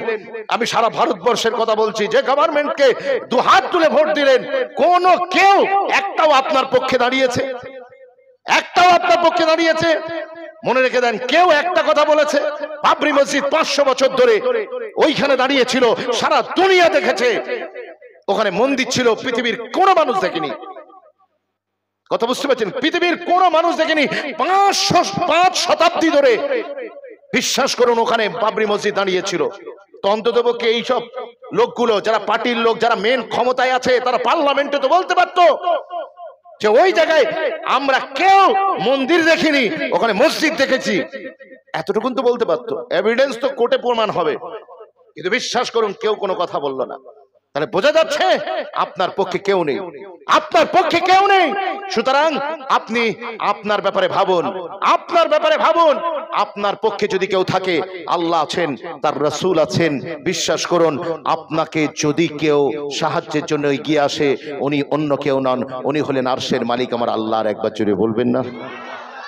[SPEAKER 1] আমি সারা ভারতবর্ষের কথা বলছি, যে গভর্নমেন্টকে 2 হাত তুলে ভোট দিলেন, কোন কেউ একটাও আপনার পক্ষে দাঁড়িয়েছে? একটাও আপনার পক্ষে দাঁড়িয়েছে? মনে রেখে দেন, কেউ একটা কথা বলেছে? বাবরি মসজিদ 500 বছর ধরে ওইখানে দাঁড়িয়েছিল, সারা দুনিয়া দেখেছে। ওখানে মন্দির ছিল, পৃথিবীর কোনো মানুষ দেখেনি। কথা বুঝতে পারছেন? পৃথিবীর কোনো মানুষ দেখেনি। 5 শতাব্দী ধরে বিশ্বাস করুন ওখানে বাবরি মসজিদ দাঁড়িয়েছিল। তো অন্ততপক্ষে এইসব লোকগুলো, যারা পার্টির লোক, যারা মেন ক্ষমতায় আছে, তারা পার্লামেন্টে তো বলতে পারতো যে ওই জায়গায় আমরা কেউ মন্দির দেখিনি, ওখানে মসজিদ দেখেছি। এতটুকুন তো বলতে পারতো, এভিডেন্স তো কোর্টে প্রমাণ হবে। কিন্তু বিশ্বাস করুন, কেউ কোনো কথা বললো না। তাহলে বোঝা যাচ্ছে আপনার পক্ষে কেউ নেই, আপনার পক্ষে কেউ নেই। সুতরাং আপনি আপনার ব্যাপারে ভাবুন, আপনার ব্যাপারে ভাবুন। আপনার পক্ষে যদি কেউ থাকে, আল্লাহ আছেন, তার রাসূল আছেন। বিশ্বাস করুন, আপনাকে যদি কেউ সাহায্যের জন্য এগিয়ে আসে, উনি অন্য কেউ নন, উনি হলেন আরশের মালিক আমার আল্লাহর। একবার জুড়ে বলবেন না?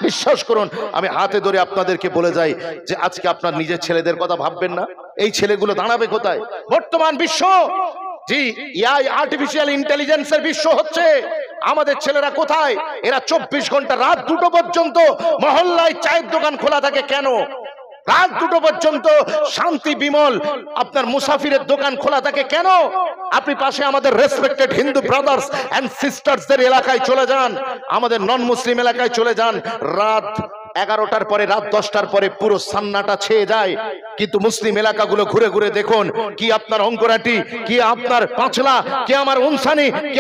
[SPEAKER 1] বিশ্বাস করুন, আমি হাতে ধরে আপনাদেরকে বলে যাই যে আজকে আপনার নিজের ছেলেদের কথা ভাববেন না? এই ছেলেগুলো দাঁড়াবে কোথায়? বর্তমান বিশ্ব, জি, এআই আর্টিফিশিয়াল ইন্টেলিজেন্সের বিশ্ব হচ্ছে। আমাদের ছেলেরা কোথায়? এরা 24 ঘন্টা রাত 2টো পর্যন্ত মহল্লায় চায়ের দোকান খোলা থাকে। কেন? রাত 2টো পর্যন্ত শান্তি বিমল আপনার মুসাফিরের দোকান খোলা থাকে। কেন? আপনি পাশে আমাদের রেসপেক্টেড হিন্দু ব্রাদার্স এন্ড সিস্টার্সদের এলাকায় চলে যান, আমাদের নন মুসলিম এলাকায় চলে যান, রাত 11টার পরে, রাত 10টার পরে পুরো সান্নাটা ছেয়ে যায়। কিন্তু মুসলিম এলাকাগুলো ঘুরে ঘুরে দেখুন, কি আপনার অঙ্কুরাটি, কি আপনার পাঁচলা, কি আমার উনসানি, কি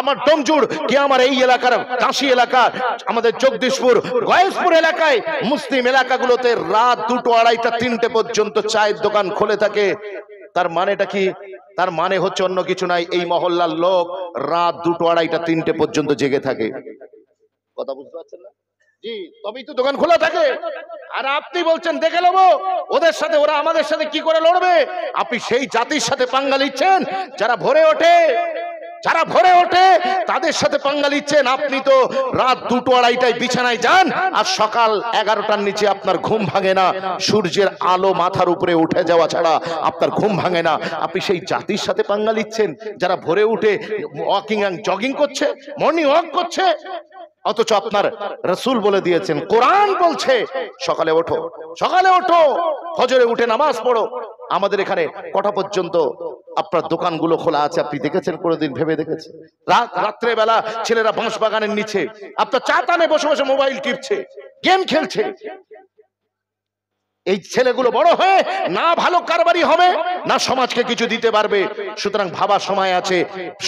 [SPEAKER 1] আমার ডোমজুড়, কি আমার এই এলাকার কাশি এলাকা, আমাদের জগদীশপুর, গয়েশপুর এলাকায়, মুসলিম এলাকাগুলোতে রাত 2টো, 2:30, 3টে পর্যন্ত চায়ের দোকান খুলে থাকে। তার মানেটা কি? তার মানে হচ্ছে অন্য কিছু নাই, এই মহল্লার লোক রাত 2টো, 2:30, 3টে পর্যন্ত জেগে থাকে। কথা বুঝতে পারছেন না? জি, তবেই তো দোকান খোলা থাকে। আর আপনি বলছেন দেখে নেবো ওদের সাথে, ওরা আমাদের সাথে কি করে লড়বে? আপনি সেই জাতির সাথে পাঙ্গা নিচ্ছেন যারা ভোরে ওঠে, যারা ভোরে ওঠে তাদের সাথে পাঙ্গা নিচ্ছেন। আপনি তো রাত 2টো, 2:30টায় বিছানায় যান, আর সকাল 11টার নিচে আপনার ঘুম ভাঙে না। সূর্যের আলো মাথার উপরে উঠে যাওয়া ছাড়া আপনার ঘুম ভাঙে না। আপনি সেই জাতির সাথে পাঙ্গা নিচ্ছেন যারা ভোরে উঠে ওয়াকিং এন্ড জগিং করছে, মর্নিং ওয়াক করছে। অথচ আপনার রাসূল বলে দিয়েছেন, কোরআন বলছে সকালে ওঠো, সকালে ওঠো, ফজরে উঠে নামাজ পড়ো। আমাদের এখানে কটা পর্যন্ত আপনার দোকানগুলো খোলা আছে আপনি দেখেছেন কোনোদিন? ভেবে দেখেছেন? রাত্রে বেলা ছেলেরা বাঁশ বাগানের নিচে আপনার চা টানে বসে বসে মোবাইল টিপছে, গেম খেলছে। এই ছেলেগুলো বড় হয়ে না ভালো কারবারি হবে, না সমাজকে কিছু দিতে পারবে। সুতরাং ভাবার সময় আছে,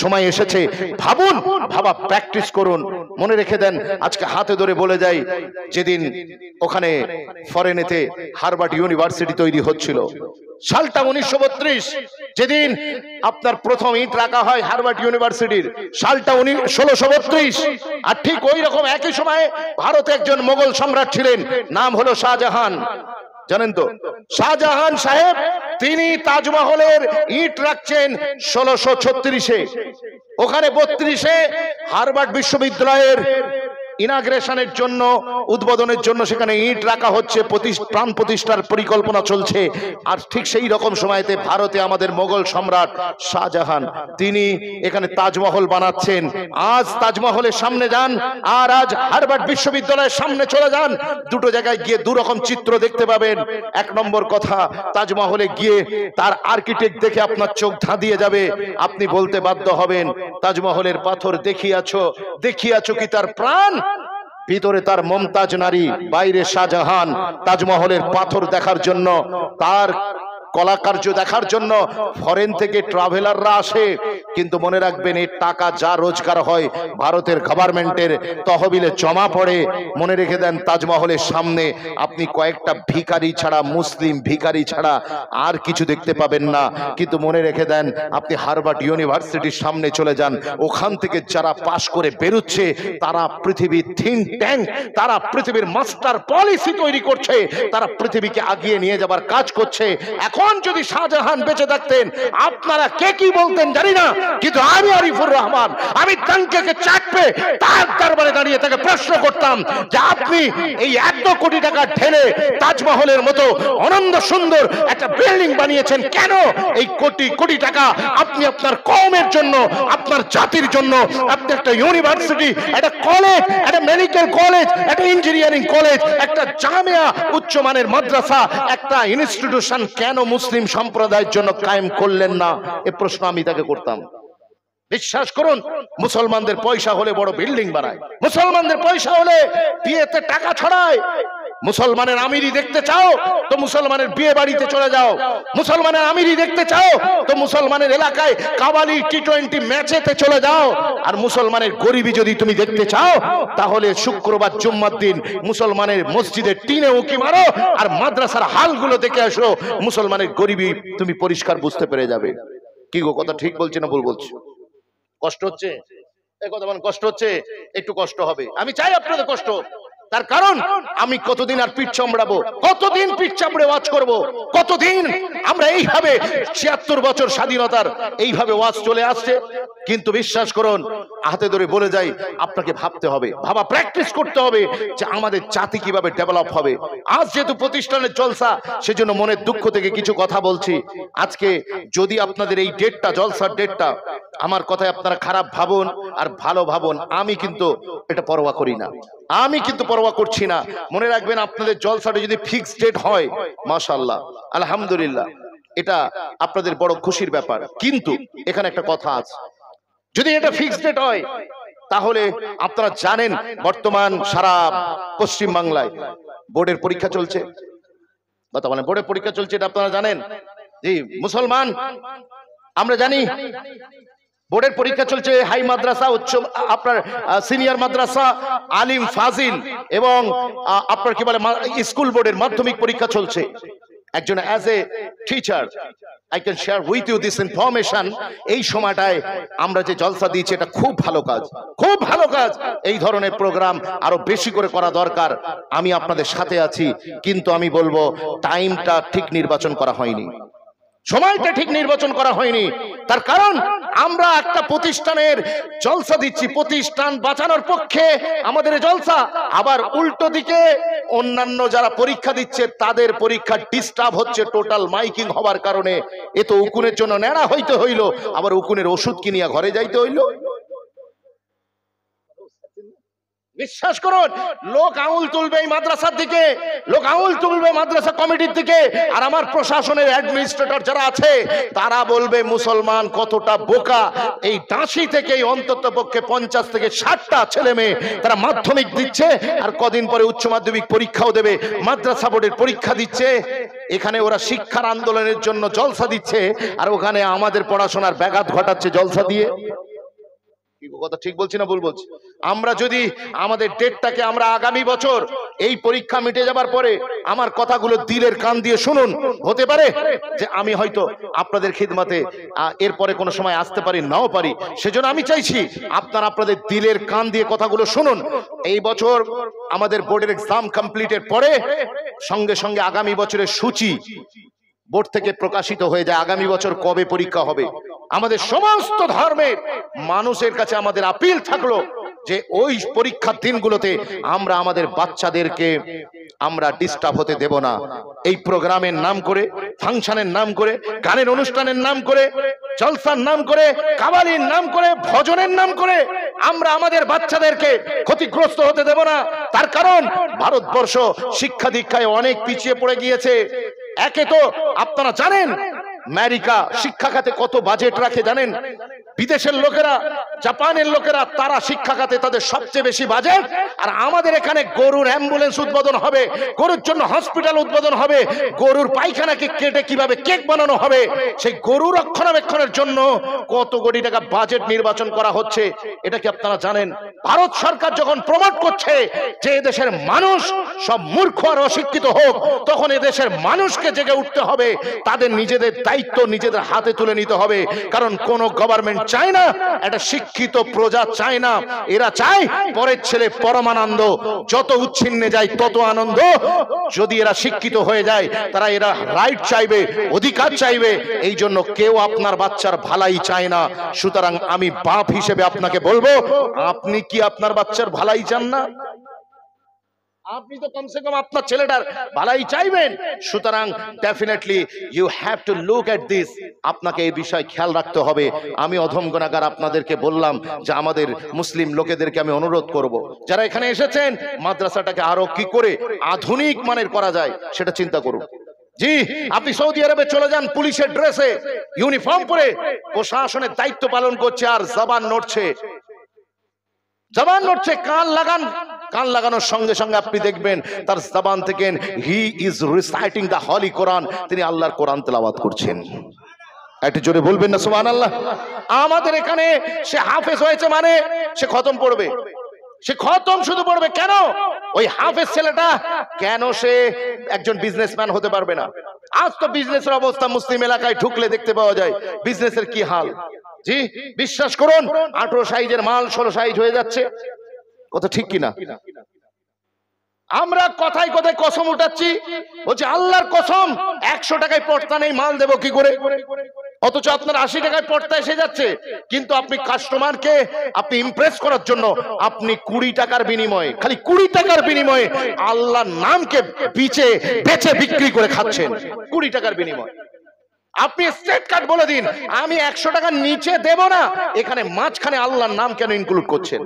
[SPEAKER 1] সময় এসেছে, ভাবুন, ভাবা প্র্যাকটিস করুন। মনে রেখে দেন, আজকে হাতে ধরে বলে যাই, যেদিন ওখানে ফরেনেতে হার্ভার্ড ইউনিভার্সিটি তৈরি হচ্ছিল, সালটা 1932, যেদিন আপনার প্রথম ইট রাখা হয় হার্ভার্ড ইউনিভার্সিটির, সালটা 1632। আর ঠিক ওই রকম একই সময়ে ভারতে একজন মোগল সম্রাট ছিলেন, নাম হলো শাহজাহান। জানেন তো? শাহজাহান সাহেব তিনি তাজমহলের ইট রাখছেন 1636-এ। ওখানে 32-এ হার্ভার্ড বিশ্ববিদ্যালয়ের ইনাগ্রেশনের জন্য, উদ্বোধনের জন্য সেখানে ইট রাখা হচ্ছে, প্রাণ প্রতিষ্ঠার পরিকল্পনা চলছে। আর ঠিক সেই রকম সময়তে ভারতে আমাদের মোগল সম্রাট শাহজাহান তিনি এখানে তাজমহল বানাচ্ছেন। আজ তাজমহলের সামনে যান, আর আজ হার্ভার্ড বিশ্ববিদ্যালয়ের সামনে চলে যান, দুটো জায়গায় গিয়ে দুরকম চিত্র দেখতে পাবেন। এক নম্বর কথা, তাজমহলে গিয়ে তার আর্কিটেক্ট দেখে আপনার চোখ ধাঁধিয়ে যাবে। আপনি বলতে বাধ্য হবেন, তাজমহলের পাথর দেখিয়াছো কি তার প্রাণ? ভিতরে তার মমতাজ নারী, বাইরে শাহজাহান। তাজমহলের পাথর দেখার জন্য, তার কলাকার্য দেখার জন্য ফরেন থেকে ট্রাভেলাররা আসে। কিন্তু মনে রাখবেন, এই টাকা যা রোজগার হয় ভারতের গভর্নমেন্টের তহবিলে জমা পড়ে। মনে রেখে দেন, তাজমহলের সামনে আপনি কয়েকটা ভিখারি ছাড়া, মুসলিম ভিখারি ছাড়া আর কিছু দেখতে পাবেন না। কিন্তু মনে রেখে দেন, আপনি হার্ভার্ড ইউনিভার্সিটির সামনে চলে যান, ওখান থেকে যারা পাশ করে বেরোচ্ছে তারা পৃথিবীর থিঙ্ক ট্যাঙ্ক, তারা পৃথিবীর মাস্টার পলিসি তৈরি করছে, তারা পৃথিবীকে আগিয়ে নিয়ে যাবার কাজ করছে। এখন যদি শাহজাহান বেঁচে থাকতেন, আপনারা কে কি বলতেন জানি না, কিন্তু আমি আরিফুর রহমান, আমি তাঙ্কেকে চাটবে তার দরবারে দাঁড়িয়ে তাকে প্রশ্ন করতাম যে আপনি এই 1 কোটি টাকা ঢেলে তাজমহলের মতো অনন্ত সুন্দর একটা বিল্ডিং বানিয়েছেন কেন? এই কোটি কোটি টাকা আপনি আপনার কওমের জন্য, আপনার জাতির জন্য, আপনি একটা ইউনিভার্সিটি, একটা কলেজ, একটা মেডিকেল কলেজ, একটা ইঞ্জিনিয়ারিং কলেজ, একটা জামিয়া উচ্চমানের মাদ্রাসা, একটা ইনস্টিটিউশন কেন মুসলিম সম্প্রদায়ের জন্য কায়েম করলেন না? এই প্রশ্ন আমি তাকে করতাম। বিশ্বাস করুন, মুসলমানদের পয়সা হলে বড় বিল্ডিং বানায়, মুসলমানদের পয়সা হলে বিয়েতে টাকা ছড়ায়। মুসলমানের আমিরি দেখতে চাও তো মুসলমানের বিয়ে বাড়িতে চলে যাও, মুসলমানের আমিরি দেখতে চাও তো মুসলমানের এলাকায় কাবাডি টি20 ম্যাচেতে চলে যাও। আর মুসলমানের গরিবি যদি তুমি দেখতে চাও, তাহলে শুক্রবার জুম্মার দিন মুসলমানের মসজিদের টিনে উঁকি মারো আর মাদ্রাসার হালগুলো দেখে আসো, মুসলমানের গরিবি তুমি পরিষ্কার বুঝতে পেরে যাবে। কি গো, কথা ঠিক বলছি না ভুল বলছি? কষ্ট হচ্ছে? এই কথা বলেন, কষ্ট হচ্ছে? একটু কষ্ট হবে, আমি চাই আপনাদের কষ্ট। তার কারণ আমি কতদিন আর পিঠ চামড়াবো, কতদিন পিঠ চামড়ে ওয়াজ করব, কতদিন আমরা এইভাবে ৭৬ বছর স্বাধীনতার এইভাবে ওয়াজ চলে আসছে। কিন্তু বিশ্বাস করুন, হাতে ধরে বলে যাই, আপনাকে ভাবতে হবে, ভাবা প্র্যাকটিস করতে হবে যে আমাদের জাতি কিভাবে ডেভেলপ হবে। আজ যেহেতু প্রতিষ্ঠানের জলসা, সেজন্য মনের দুঃখ থেকে কিছু কথা বলছি। আজকে যদি আপনাদের এই ডেটটা, জলসার ডেটটা, আমার কথায় আপনারা খারাপ ভাবুন আর ভালো ভাবুন, আমি কিন্তু এটা পরোয়া করি না, আমি কিন্তু পরোয়া করছি না। মনে রাখবেন, আপনাদের জলসাটা যদি ফিক্সড ডেট হয়, মাশাআল্লাহ, আলহামদুলিল্লাহ, এটা আপনাদের বড় খুশির ব্যাপার। কিন্তু এখানে একটা কথা আছে, যদি এটা ফিক্সড ডেট হয়, তাহলে আপনারা জানেন বর্তমান সারা পশ্চিম বাংলায় বোর্ডের পরীক্ষা চলছে। কথা বলেন, বোর্ডের পরীক্ষা চলছে, এটা আপনারা জানেন? জি মুসলমান, আমরা জানি বোর্ডের পরীক্ষা চলছে। হাই মাদ্রাসা, উচ্চ আপনার সিনিয়র মাদ্রাসা, আলিম ফাজিল এবং আপনার কি বলে স্কুল বোর্ডের মাধ্যমিক পরীক্ষা চলছে। একজন as a teacher I can share with you this information. এই সময়টায় আমরা যে জলসা দিয়েছি, এটা খুব ভালো কাজ, খুব ভালো কাজ। এই ধরনের প্রোগ্রাম আরো বেশি করে করা দরকার। আমি আপনাদের সাথে আছি, কিন্তু আমি বলবো টাইমটা ঠিক নির্বাচন করা হয়নি, সময়টা ঠিক নির্বাচন করা হয়নি। তার কারণ আমরা একটা প্রতিষ্ঠানের জলসা দিচ্ছি, প্রতিষ্ঠান বাঁচানোর পক্ষে আমাদের জলসা, আবার উল্টো দিকে অন্যান্য যারা পরীক্ষা দিচ্ছে তাদের পরীক্ষা ডিস্টার্ব হচ্ছে টোটাল মাইকিং হওয়ার কারণে। এ তো উকুনের জন্য নেড়া হইতে হইল, আবার উকুনের ওষুধ কিনিয়া ঘরে যাইতে হইল। বিশ্বাস করুন, লোক আঙুল তুলবে এই মাদ্রাসার দিকে, লোক আঙুল তুলবে মাদ্রাসা কমিটির দিকে, আর আমার প্রশাসনের অ্যাডমিনিস্ট্রেটর যারা আছে তারা বলবে মুসলমান কতটা বোকা। এই টাঁসি থেকেই অন্তত পক্ষে 50 থেকে 60টা ছেলে মেয়ে তারা মাধ্যমিক দিচ্ছে, আর কদিন পরে উচ্চ মাধ্যমিক পরীক্ষাও দেবে, মাদ্রাসা বোর্ডের পরীক্ষা দিচ্ছে। এখানে ওরা শিক্ষার আন্দোলনের জন্য জলসা দিচ্ছে, আর ওখানে আমাদের পড়াশোনার ব্যাঘাত ঘটাচ্ছে জলসা দিয়ে। কথা ঠিক বলছি না ভুল বলছি? আমরা যদি আমাদের ডেটটাকে আমরা আগামী বছর এই পরীক্ষা মিটে যাবার পরে আমার কথাগুলো দিলের কান দিয়ে শুনুন, হতে পারে যে আমি হয়তো আপনাদের খিদমতে এরপরে কোনো সময় আসতে পারি, নাও পারি। সেজন্য আমি চাইছি আপনারা আপনাদের দিলের কান দিয়ে কথাগুলো শুনুন। এই বছর আমাদের বোর্ডের এক্সাম কমপ্লিটের পরে সঙ্গে সঙ্গে আগামী বছরের সূচি বোর্ড থেকে প্রকাশিত হয়ে যায়, আগামী বছর কবে পরীক্ষা হবে। আমাদের সমস্ত ধর্মের মানুষের কাছে আমাদের আপিল থাকলো যে ওই পরীক্ষার দিনগুলোতে আমরা আমাদের বাচ্চাদেরকে আমরা ডিস্টার্ব হতে দেব না। এই প্রোগ্রামের নাম করে, ফাংশনের নাম করে, গানের অনুষ্ঠানের নাম করে, জলসার নাম করে, কাবালির নাম করে, ভজনের নাম করে আমরা আমাদের বাচ্চাদেরকে ক্ষতিগ্রস্ত হতে দেব না। তার কারণ ভারতবর্ষ শিক্ষা দীক্ষায় অনেক পিছিয়ে পড়ে গিয়েছে। একে তো আপনারা জানেন আমেরিকা শিক্ষা খাতে কত বাজেট রাখে জানেন? বিদেশের লোকেরা, জাপানের লোকেরা, তারা শিক্ষা খাতে তাদের সবচেয়ে বেশি বাজেট। আর আমাদের এখানে গরুর অ্যাম্বুলেন্স উদ্বোধন হবে, গরুর জন্য হসপিটাল উদ্বোধন হবে, গরুর পায়খানাকে কেটে কিভাবে কেক বানানো হবে, সেই গরু রক্ষণাবেক্ষণের জন্য কত কোটি টাকা বাজেট নির্বাচন করা হচ্ছে। এটা কি আপনারা জানেন? ভারত সরকার যখন প্রমোট করছে যে এদেশের মানুষ সব মূর্খ আর অশিক্ষিত হোক, তখন এদেশের মানুষকে জেগে উঠতে হবে, তাদের নিজেদের দায়িত্ব নিজেদের হাতে তুলে নিতে হবে। কারণ কোন গভর্নমেন্ট চায় না একটা শিক্ষিত প্রজা, চায় না। এরা চায় পরের ছেলে পরমানন্দ, যত উচ্ছিন্নে যায় তত আনন্দ। যদি এরা শিক্ষিত হয়ে যায়, তারা এরা রাইট চাইবে, অধিকার চাইবে। এই জন্য কেউ আপনার বাচ্চার ভালাই চায় না। সুতরাং আমি বাপ হিসেবে আপনাকে বলবো, আপনি কি আপনার বাচ্চার ভালাই চান না? আপনি তো কমসে কম আপনার ছেলেটার ভালাই চাইবেন। সুতরাং definitely you have to look at this. আপনাকে এই বিষয় খেয়াল রাখতে হবে। আমি অধম গুনাহগার আপনাদেরকে বললাম যে আমাদের মুসলিম লোকেদেরকে আমি অনুরোধ করব, যারা এখানে এসেছেন, মাদ্রাসাটাকে আরো কি করে আধুনিক মানের করা যায় সেটা চিন্তা করুন। জি, আপনি সৌদি আরবে চলে যান, পুলিশের ড্রেসে ইউনিফর্ম পরে প্রশাসনের দায়িত্ব পালন করছে, আর জবান নড়ছে, জবান নড়ছে। কান লাগান, কান লাগানোর সঙ্গে সঙ্গে আপনি দেখবেন তার জবান থেকে he is reciting the holy Quran, তিনি আল্লাহর কোরআন তেলাওয়াত করছেন। একটু জোরে বলবেন না সুবহানাল্লাহ? আমাদের এখানে সে হাফেজ হয়েছে মানে সে খতম পড়বে, সে খতম শুধু পড়বে। কেন? ওই হাফেজ ছেলেটা কেন সে একজন বিজনেসম্যান হতে পারবে না? আজ তো বিজনেসের অবস্থা মুসলিম এলাকায় ঢুকলে দেখতে পাওয়া যায় বিজনেসের কি হাল। জি বিশ্বাস করুন, 18 সাইজের মাল 16 সাইজ হয়ে যাচ্ছে। কথা ঠিক কিনা? আমরা কথায় কথায় কসম উঠাচ্ছি, বলছি আল্লাহর কসম 100 টাকায় পড়তা নেই, মাল দেবো কি করে? অথচ আপনার 80 টাকায় পড়তা এসে যাচ্ছে। কিন্তু আপনি কাস্টমারকে আপনি ইমপ্রেস করার জন্য আপনি 20 টাকার বিনিময়ে, খালি 20 টাকার বিনিময়ে আল্লাহর নামকে বেচে বিক্রি করে খাচ্ছেন। 20 টাকার বিনিময়ে আপনি স্ট্রেট কাট বলে দিন, আমি 100 টাকার নিচে দেব না। এখানে মাঝখানে আল্লাহর নাম কেন ইনক্লুড করছেন?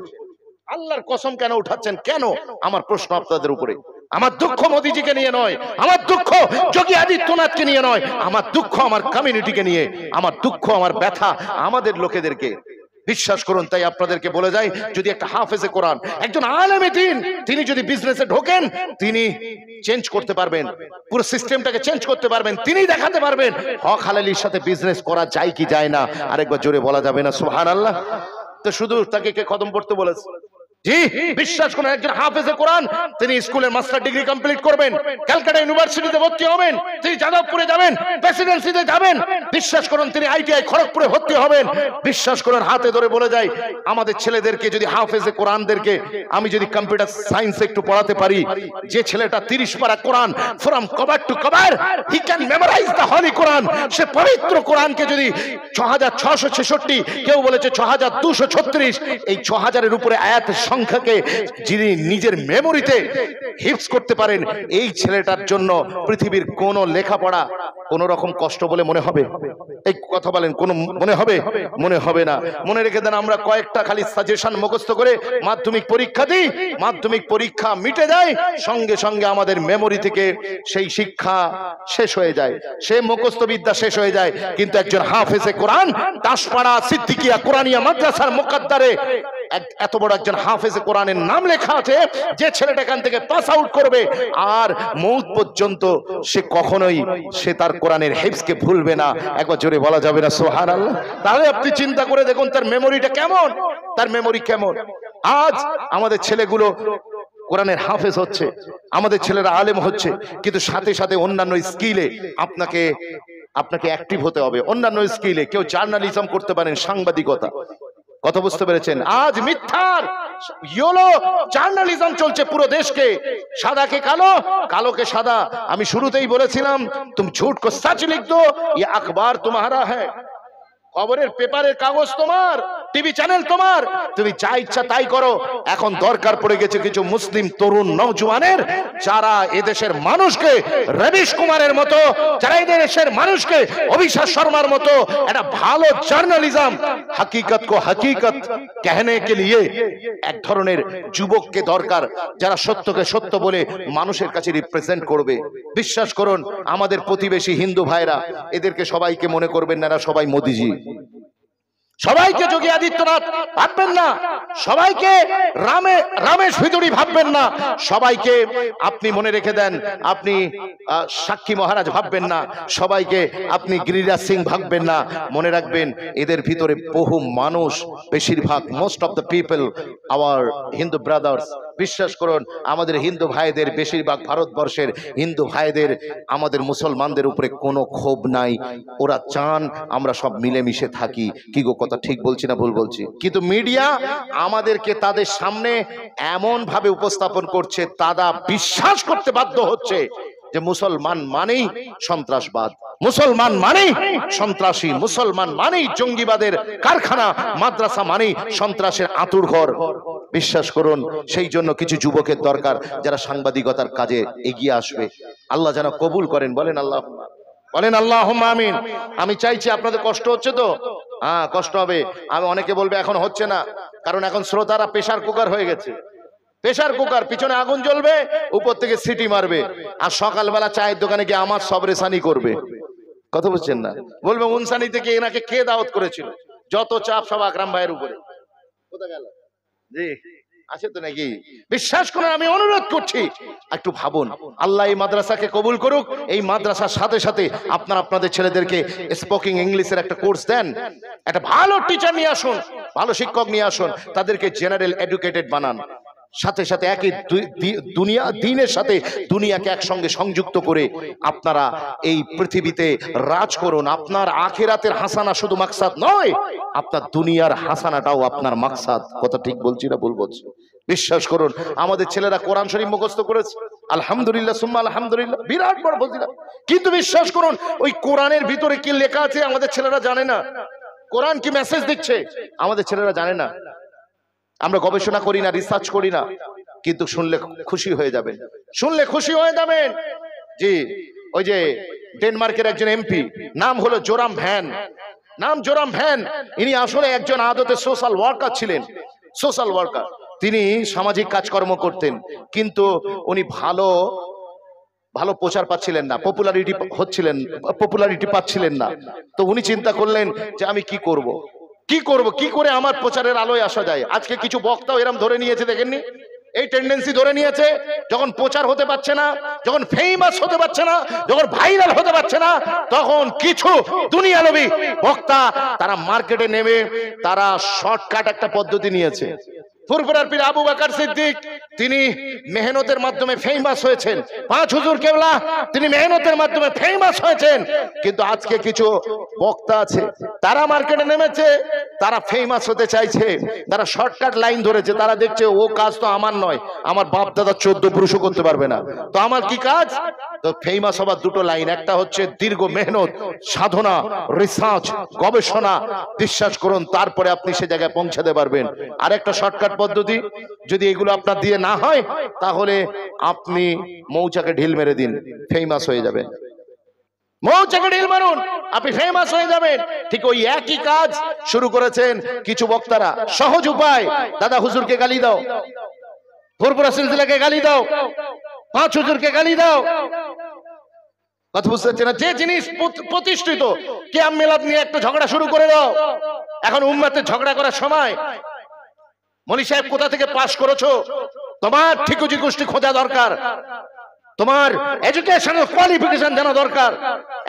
[SPEAKER 1] আল্লাহর কসম কেন উঠাচ্ছেন? কেন? আমার প্রশ্ন আপনাদের উপরে। আমার দুঃখ মোদিজিকে নিয়ে নয়, আমার দুঃখ যোগী আদিত্যনাথকে নিয়ে নয়, আমার দুঃখ আমার কমিউনিটিকে নিয়ে, আমার দুঃখ আমার ব্যথা আমাদের লোকেদেরকে। বিশ্বাস করুন, তাই আপনাদেরকে বলে যাই, যদি একটা হাফেজে কোরআন, একজন আলেমে দ্বীন, তিনি যদি বিজনেসে ঢোকেন, তিনি চেঞ্জ করতে পারবেন, পুরো সিস্টেমটাকে চেঞ্জ করতে পারবেন, তিনি দেখাতে পারবেন হক হালালির সাথে বিজনেস করা যায় কি যায় না। আরেকবার জোরে বলা যাবে না সুবহানাল্লাহ? তো শুধু তাকে কে খতম পড়তে বলেছে? জি বিশ্বাস করুন, একজন হাফেজে কোরআন, তিনি স্কুলের মাস্টার ডিগ্রি কমপ্লিট করবেন, ক্যালকাটা ইউনিভার্সিটিতে ভর্তি হবেন, তিনি যাদবপুরে যাবেন, প্রেসিডেন্সিতে যাবেন। বিশ্বাস করুন, তিনি আইটিআই খড়গপুরে ভর্তি হবেন। বিশ্বাস করুন, হাতে ধরে বলে যায়, আমাদের ছেলেদেরকে যদি হাফেজে কোরআনদেরকে আমি যদি কম্পিউটার সায়েন্স একটু পড়াতে পারি, যে ছেলেটা 30 পারা কোরআন from cover to cover he can memorize the holy Quran, সে পবিত্র কোরআনকে যদি 6666, কেউ বলেছে 6236, এই 6000-এর উপরে আয়াতের সংখ্যাকে যিনি নিজের মেমোরিতে হিপস করতে পারেন, এই ছেলেটার জন্য পৃথিবীর কোন লেখাপড়া কোন রকম কষ্ট বলে মনে হবে? এই কথা বলেন, কোন মনে হবে? মনে হবে না। মনে রেখে দেন, আমরা কয়েকটা খালি সাজেশন মুখস্থ করে মাধ্যমিক পরীক্ষা দিই, মাধ্যমিক পরীক্ষা মিটে যায়, সঙ্গে সঙ্গে আমাদের মেমোরি থেকে সেই শিক্ষা শেষ হয়ে যায়, সে মুখস্থ বিদ্যা শেষ হয়ে যায়। কিন্তু একজন হাফেজে কোরআন, দাসপাড়া সিদ্দিকিয়া কোরআনিয়া মাদ্রাসার মুকাদ্দারে এত বড় একজন হাফেজে কোরআনের নাম লেখা আছে, যে ছেলেটা এখান থেকে পাস আউট করবে আর মৌত পর্যন্ত সে কখনোই সে তার কোরআনের হিফজকে ভুলবে না। একবার জোরে বলা যাবে না সুবহানাল্লাহ? তাহলে আপনি চিন্তা করে দেখুন তার মেমোরিটা কেমন, তার মেমোরি কেমন। আজ আমাদের ছেলেগুলো কোরআনের হাফেজ হচ্ছে, আমাদের ছেলেরা আলেম হচ্ছে, কিন্তু সাথে সাথে অন্যান্য স্কিলে আপনাকে অ্যাক্টিভ হতে হবে। অন্যান্য স্কিলে কেউ জার্নালিজম করতে পারেন, সাংবাদিকতা। কথা বুঝতে পেরেছেন? আজ মিথ্যার ইয়েলো জার্নালিজম চলছে পুরো দেশকে, সাদাকে কালো, কালোকে সাদা। আমি শুরুতেই বলেছিলাম, তুম ঝুট কো সচ লিখ দো, ये अखबार तुम्हारा है, খবরের পেপারের কাগজ তোমার, টিভি চ্যানেল তোমার, তুমি যা ইচ্ছা তাই করো। এখন দরকার পড়ে গেছে কিছু মুসলিম তরুণ নওজওয়ানের, যারা এদেশের মানুষকে রবিশ কুমারের মতো, যারা এদেশের মানুষকে অভিষেক শর্মার মতো একটা ভালো জার্নালিজম, হकीकत को हकीकत कहने के लिए এক ধরনের যুবককে দরকার, যারা সত্যকে সত্য বলে মানুষের কাছে রিপ্রেজেন্ট করবে। বিশ্বাস করুন, আমাদের প্রতিবেশী হিন্দু ভাইরা, এদেরকে সবাইকে মনে করবেন না, এরা সবাই মোদিজি। সবাইকে যোগী আদিত্যনাথ ভাববেন না, সবাইকে রামেশ ভিদুড়ি ভাববেন না, সবাইকে আপনি মনে রেখে দেন, আপনি সাক্ষী মহারাজ ভাববেন না, সবাইকে আপনি গিরিরাজ সিং ভাববেন না। মনে রাখবেন, এদের ভিতরে বহু মানুষ, বেশিরভাগ most of the people our Hindu brothers. বিশ্বাস করুন, আমাদের হিন্দু ভাইদের, বেশিরভাগ ভারতবর্ষের হিন্দু ভাইদের আমাদের মুসলমানদের উপরে কোনো ক্ষোভ নাই। ওরা চান আমরা সব মিলেমিশে থাকি। কি গো, কথা ঠিক বলছি না ভুল বলছি? কিন্তু মিডিয়া আমাদেরকে তাদের সামনে এমন ভাবে উপস্থাপন করছে, তারা বিশ্বাস করতে বাধ্য হচ্ছে যে মুসলমান মানেই সন্ত্রাসবাদ, মুসলমান মানেই সন্ত্রাসী, মুসলমান মানেই জঙ্গিবাদের কারখানা, মাদ্রাসা মানেই সন্ত্রাসের আঁতুড়ঘর। বিশ্বাস করুন, সেই জন্য কিছু যুবকের দরকার যারা সাংবাদিকতার কাজে এগিয়ে আসবে। আল্লাহ যেন কবুল করেন। বলেন আল্লাহ, বলেন আল্লাহুম্মা আমিন। আমি চাইছি, আপনাদের কষ্ট হচ্ছে তো? হ্যাঁ, কষ্ট হবে। আমি অনেকে বলবে এখন হচ্ছে না, কারণ এখন শ্রোতারা প্রেসার কুকার হয়ে গেছে। প্রেসার কুকার, পিছনে আগুন জ্বলবে, উপর থেকে সিটি মারবে, আর সকালবেলা চায়ের দোকানে গিয়ে আমার সবরেসানি করবে। কথা বুঝছেন না? বলবে উনসানি থেকে এনাকে কে দাওয়াত করেছিল? যত চাপ সব আকরাম ভাইয়ের উপরে। কোথা গেল? জি আছে তো নাকি? বিশ্বাস করুন, আমি অনুরোধ করছি, একটু ভাবুন। আল্লাহ এই মাদ্রাসাকে কবুল করুক। এই মাদ্রাসার সাথে সাথে আপনারা আপনাদের ছেলেদেরকে স্পোকিং ইংলিশের একটা কোর্স দেন, একটা ভালো টিচার নিয়ে আসুন, ভালো শিক্ষক নিয়ে আসুন, তাদেরকে জেনারেল এডুকেটেড বানান। সাথে সাথে একই দুনিয়া দিনের সাথে দুনিয়াকে একসঙ্গে সংযুক্ত করে আপনারা এই পৃথিবীতে রাজ করুন। আপনার আখিরাতের হাসানা শুধু মাকসাদ নয়, আপনার দুনিয়ার হাসানাটাও আপনার মাকসাদ। কথা ঠিক বলছি না ভুল বলছি? বিশ্বাস করুন, আমাদের ছেলেরা কোরআন শরীফ মুখস্থ করেছে, আলহামদুলিল্লাহ সুম্মা আলহামদুলিল্লাহ, বিরাট বড় ফজিলত। কিন্তু বিশ্বাস করুন, ওই কোরআনের ভিতরে কি লেখা আছে আমাদের ছেলেরা জানে না। কোরআন কি মেসেজ দিচ্ছে আমাদের ছেলেরা জানে না। আমরা গবেষণা করি না, রিসার্চ করি না, কিন্তু শুনলে খুশি হয়ে যাবেন, শুনলে খুশি হয়ে যাবেন। জি, ওই যে ডেনমার্কের একজন এমপি, নাম হলো জোরাম ভ্যান, নাম জোরাম ভ্যান। ইনি আসলে একজন আদতে সোশ্যাল ওয়ার্কার ছিলেন, সোশ্যাল ওয়ার্কার। তিনি সামাজিক কাজকর্ম করতেন, কিন্তু উনি ভালো ভালো প্রচার পাচ্ছিলেন না, পপুলারিটি পাচ্ছিলেন না। তো উনি চিন্তা করলেন যে আমি কি করব, কি করে আমার প্রচারের আলোয় আসা যায়। আজকে কিছু বক্তাও এরকম ধরে নিয়েছে, দেখেননি? এই টেন্ডেন্সি ধরে নিয়েছে, যখন প্রচার হতে পারছে না, যখন ফেমাস হতে পারছে না, যখন ভাইরাল হতে পারছে না, তখন কিছু দুনিয়ালোভী বক্তা তারা মার্কেটে নেমে তারা শর্টকাট একটা পদ্ধতি নিয়েছে। ফুরফুরার পীর আবু বকর সিদ্দিক তিনি মেহনতের মাধ্যমে ফেমাস হয়েছেন। পাঁচ হুজুর কেবলা তিনি মেহনতের মাধ্যমে ফেমাস হয়েছেন। কিন্তু আজকে কিছু বক্তা আছে, তারা মার্কেটে নেমেছে, তারা ফেমাস হতে চাইছে, তারা শর্টকাট লাইন ধরেছে। তারা দেখছে ও কাজ তো আমার নয়, আমার বাপ দাদা 14 পুরুষও করতে পারবে না, তো আমার কি কাজ? তো ফেমাস হবার দুটো লাইন, একটা হচ্ছে দীর্ঘ মেহনত, সাধনা, রিসার্চ, গবেষণা। বিশ্বাস করুন, তারপরে আপনি সে জায়গায় পৌঁছাতে পারবেন। আর একটা শর্টকাট পদ্ধতি, যদি এগুলো আপনার দিয়ে না হয়, তাহলে আপনি মৌচাকে ঢিল মেরে দিন, ফেমাস হয়ে যাবেন। মৌচাকে ঢিল মারুন, আপনি ফেমাস হয়ে যাবেন। ঠিক ওই একই কাজ শুরু করেছেন কিছু বক্তারা। সহজ উপায়, দাদা হুজুরকে গালি দাও, ফুরফুরা সিলসিলাকে গালি দাও, পাঁচ হুজুরকে গালি দাও। কথা বুঝতে পারছেন না? যে জিনিস প্রতিষ্ঠিত, কিয়াম মিলাদ নিয়ে একটা ঝগড়া শুরু করে দাও। এখন উম্মতের ঝগড়া করার সময়, মনি সাহেব কোথা থেকে পাস করেছো, তোমার ঠিকুজি গোষ্ঠী খোঁজা দরকার, তোমার এডুকেশনাল কোয়ালিফিকেশন জানা দরকার।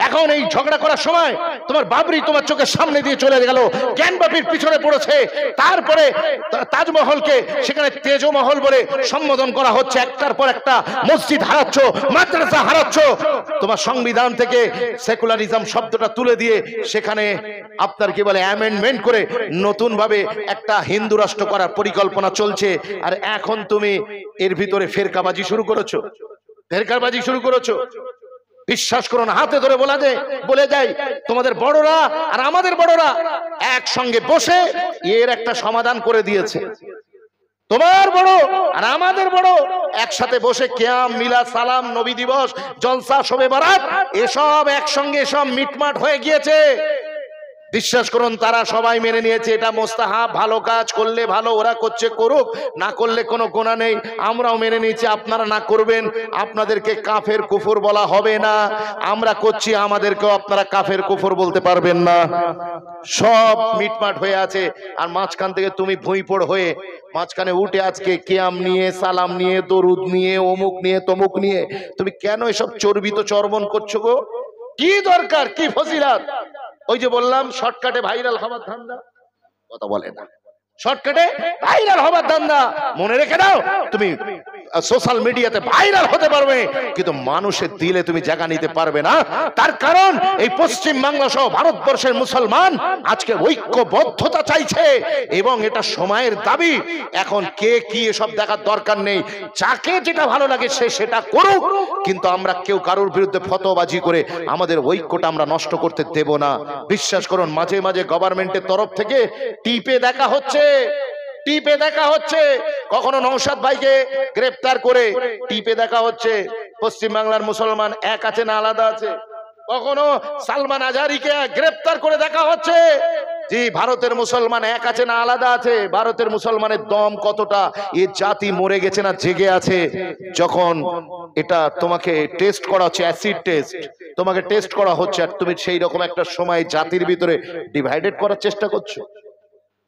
[SPEAKER 1] এখন এই ঝগড়া করার সময় তোমার বাবরি তোমার চোখের সামনে দিয়ে চলে গেল, জ্ঞানবাপীর পিছনে পড়েছে, তারপরে তাজমহলকে সেখানে তেজমহল বলে সম্বোধন করা হচ্ছে, একটার পর একটা মসজিদ হারাচ্ছ, মাদ্রাসা হারাচ্ছ। তোমার সংবিধান থেকে সেকুলারিজম শব্দটা তুলে দিয়ে সেখানে আপনার কি বলে অ্যামেন্ডমেন্ট করে নতুন ভাবে একটা হিন্দু রাষ্ট্র করার পরিকল্পনা চলছে। আর এখন তুমি এর ভিতরে ফেরকাবাজি শুরু করেছো, ফেরকাবাজি শুরু করেছো। বিশ্বাস করুন, হাতে ধরে বলে যায় তোমাদের বড়রা আর আমাদের বড়রা একসঙ্গে বসে এর একটা সমাধান করে দিয়েছে। তোমার বড় আর আমাদের বড় একসাথে বসে কিয়াম, মিলাদ, সালাম, নবী দিবস, জলসা, শবে বারাত এসব একসঙ্গে সব মিটমাট হয়ে গিয়েছে। বিশ্বাস করুন, তারা সবাই মেনে নিয়েছে এটা মোস্তাহাব, ভালো কাজ করলে ভালো, ওরা করছে করুক, না করলে কোনো গুনাহ নেই। আমরাও মেনে নিয়েছি, আপনারা না করবেন আপনাদেরকে কাফের কুফর বলা হবে না, আমরা করছি আমাদেরকেও আপনারা কাফের কুফর বলতে পারবেন না। সব মিটমাট হয়ে আছে। আর মাঝখান থেকে তুমি ভুঁইপড় হয়ে মাঝখানে উঠে আজকে কিয়াম নিয়ে, সালাম নিয়ে, দরুদ নিয়ে, অমুক নিয়ে, তমুক নিয়ে তুমি কেন এসব চর্বিত চর্বণ করছো গো? কি দরকার, কি ফজিলাত? ওই যে বললাম শর্টকাটে ভাইরাল হবার ধান্দা, কথা বলে না, শর্টকাটে ভাইরাল হবার ধান্দা। মনে রেখে দাও, তুমি সোশ্যাল মিডিয়াতে ভাইরাল হতে পারবে, কিন্তু মানুষের দিলে তুমি জায়গা নিতে পারবে না। তার কারণ এই পশ্চিম বাংলা সহ ভারতবর্ষের মুসলমান আজকে ঐক্যবদ্ধতা চাইছে, এবং এটা সময়ের দাবি। এখন কে কি এসব দেখার দরকার নেই, যাকে যেটা ভালো লাগে সে সেটা করুক, কিন্তু আমরা কেউ কারোর বিরুদ্ধে ফতোয়াবাজি করে আমাদের ঐক্যটা আমরা নষ্ট করতে দেব না। বিশ্বাস করুন, মাঝে মাঝে গভর্নমেন্টের তরফ থেকে টিপে দেখা হচ্ছে, টিপে দেখা হচ্ছে। কখনো নওশাদ ভাইকে গ্রেফতার করে টিপে দেখা হচ্ছে, পশ্চিম বাংলার মুসলমান এক আছে না আলাদা আছে। কখনো সালমান আজহারিকে গ্রেফতার করে দেখা হচ্ছে, জি ভারতের মুসলমান এক আছে না আলাদা আছে। ভারতের মুসলমানের দম কতটা, এ জাতি মরে গেছে না জেগে আছে। যখন এটা তোমাকে টেস্ট করা হচ্ছে, অ্যাসিড টেস্ট তোমাকে টেস্ট করা হচ্ছে, আর তুমি সেই রকম একটা সময় জাতির ভিতরে ডিভাইডেড করার চেষ্টা করছো।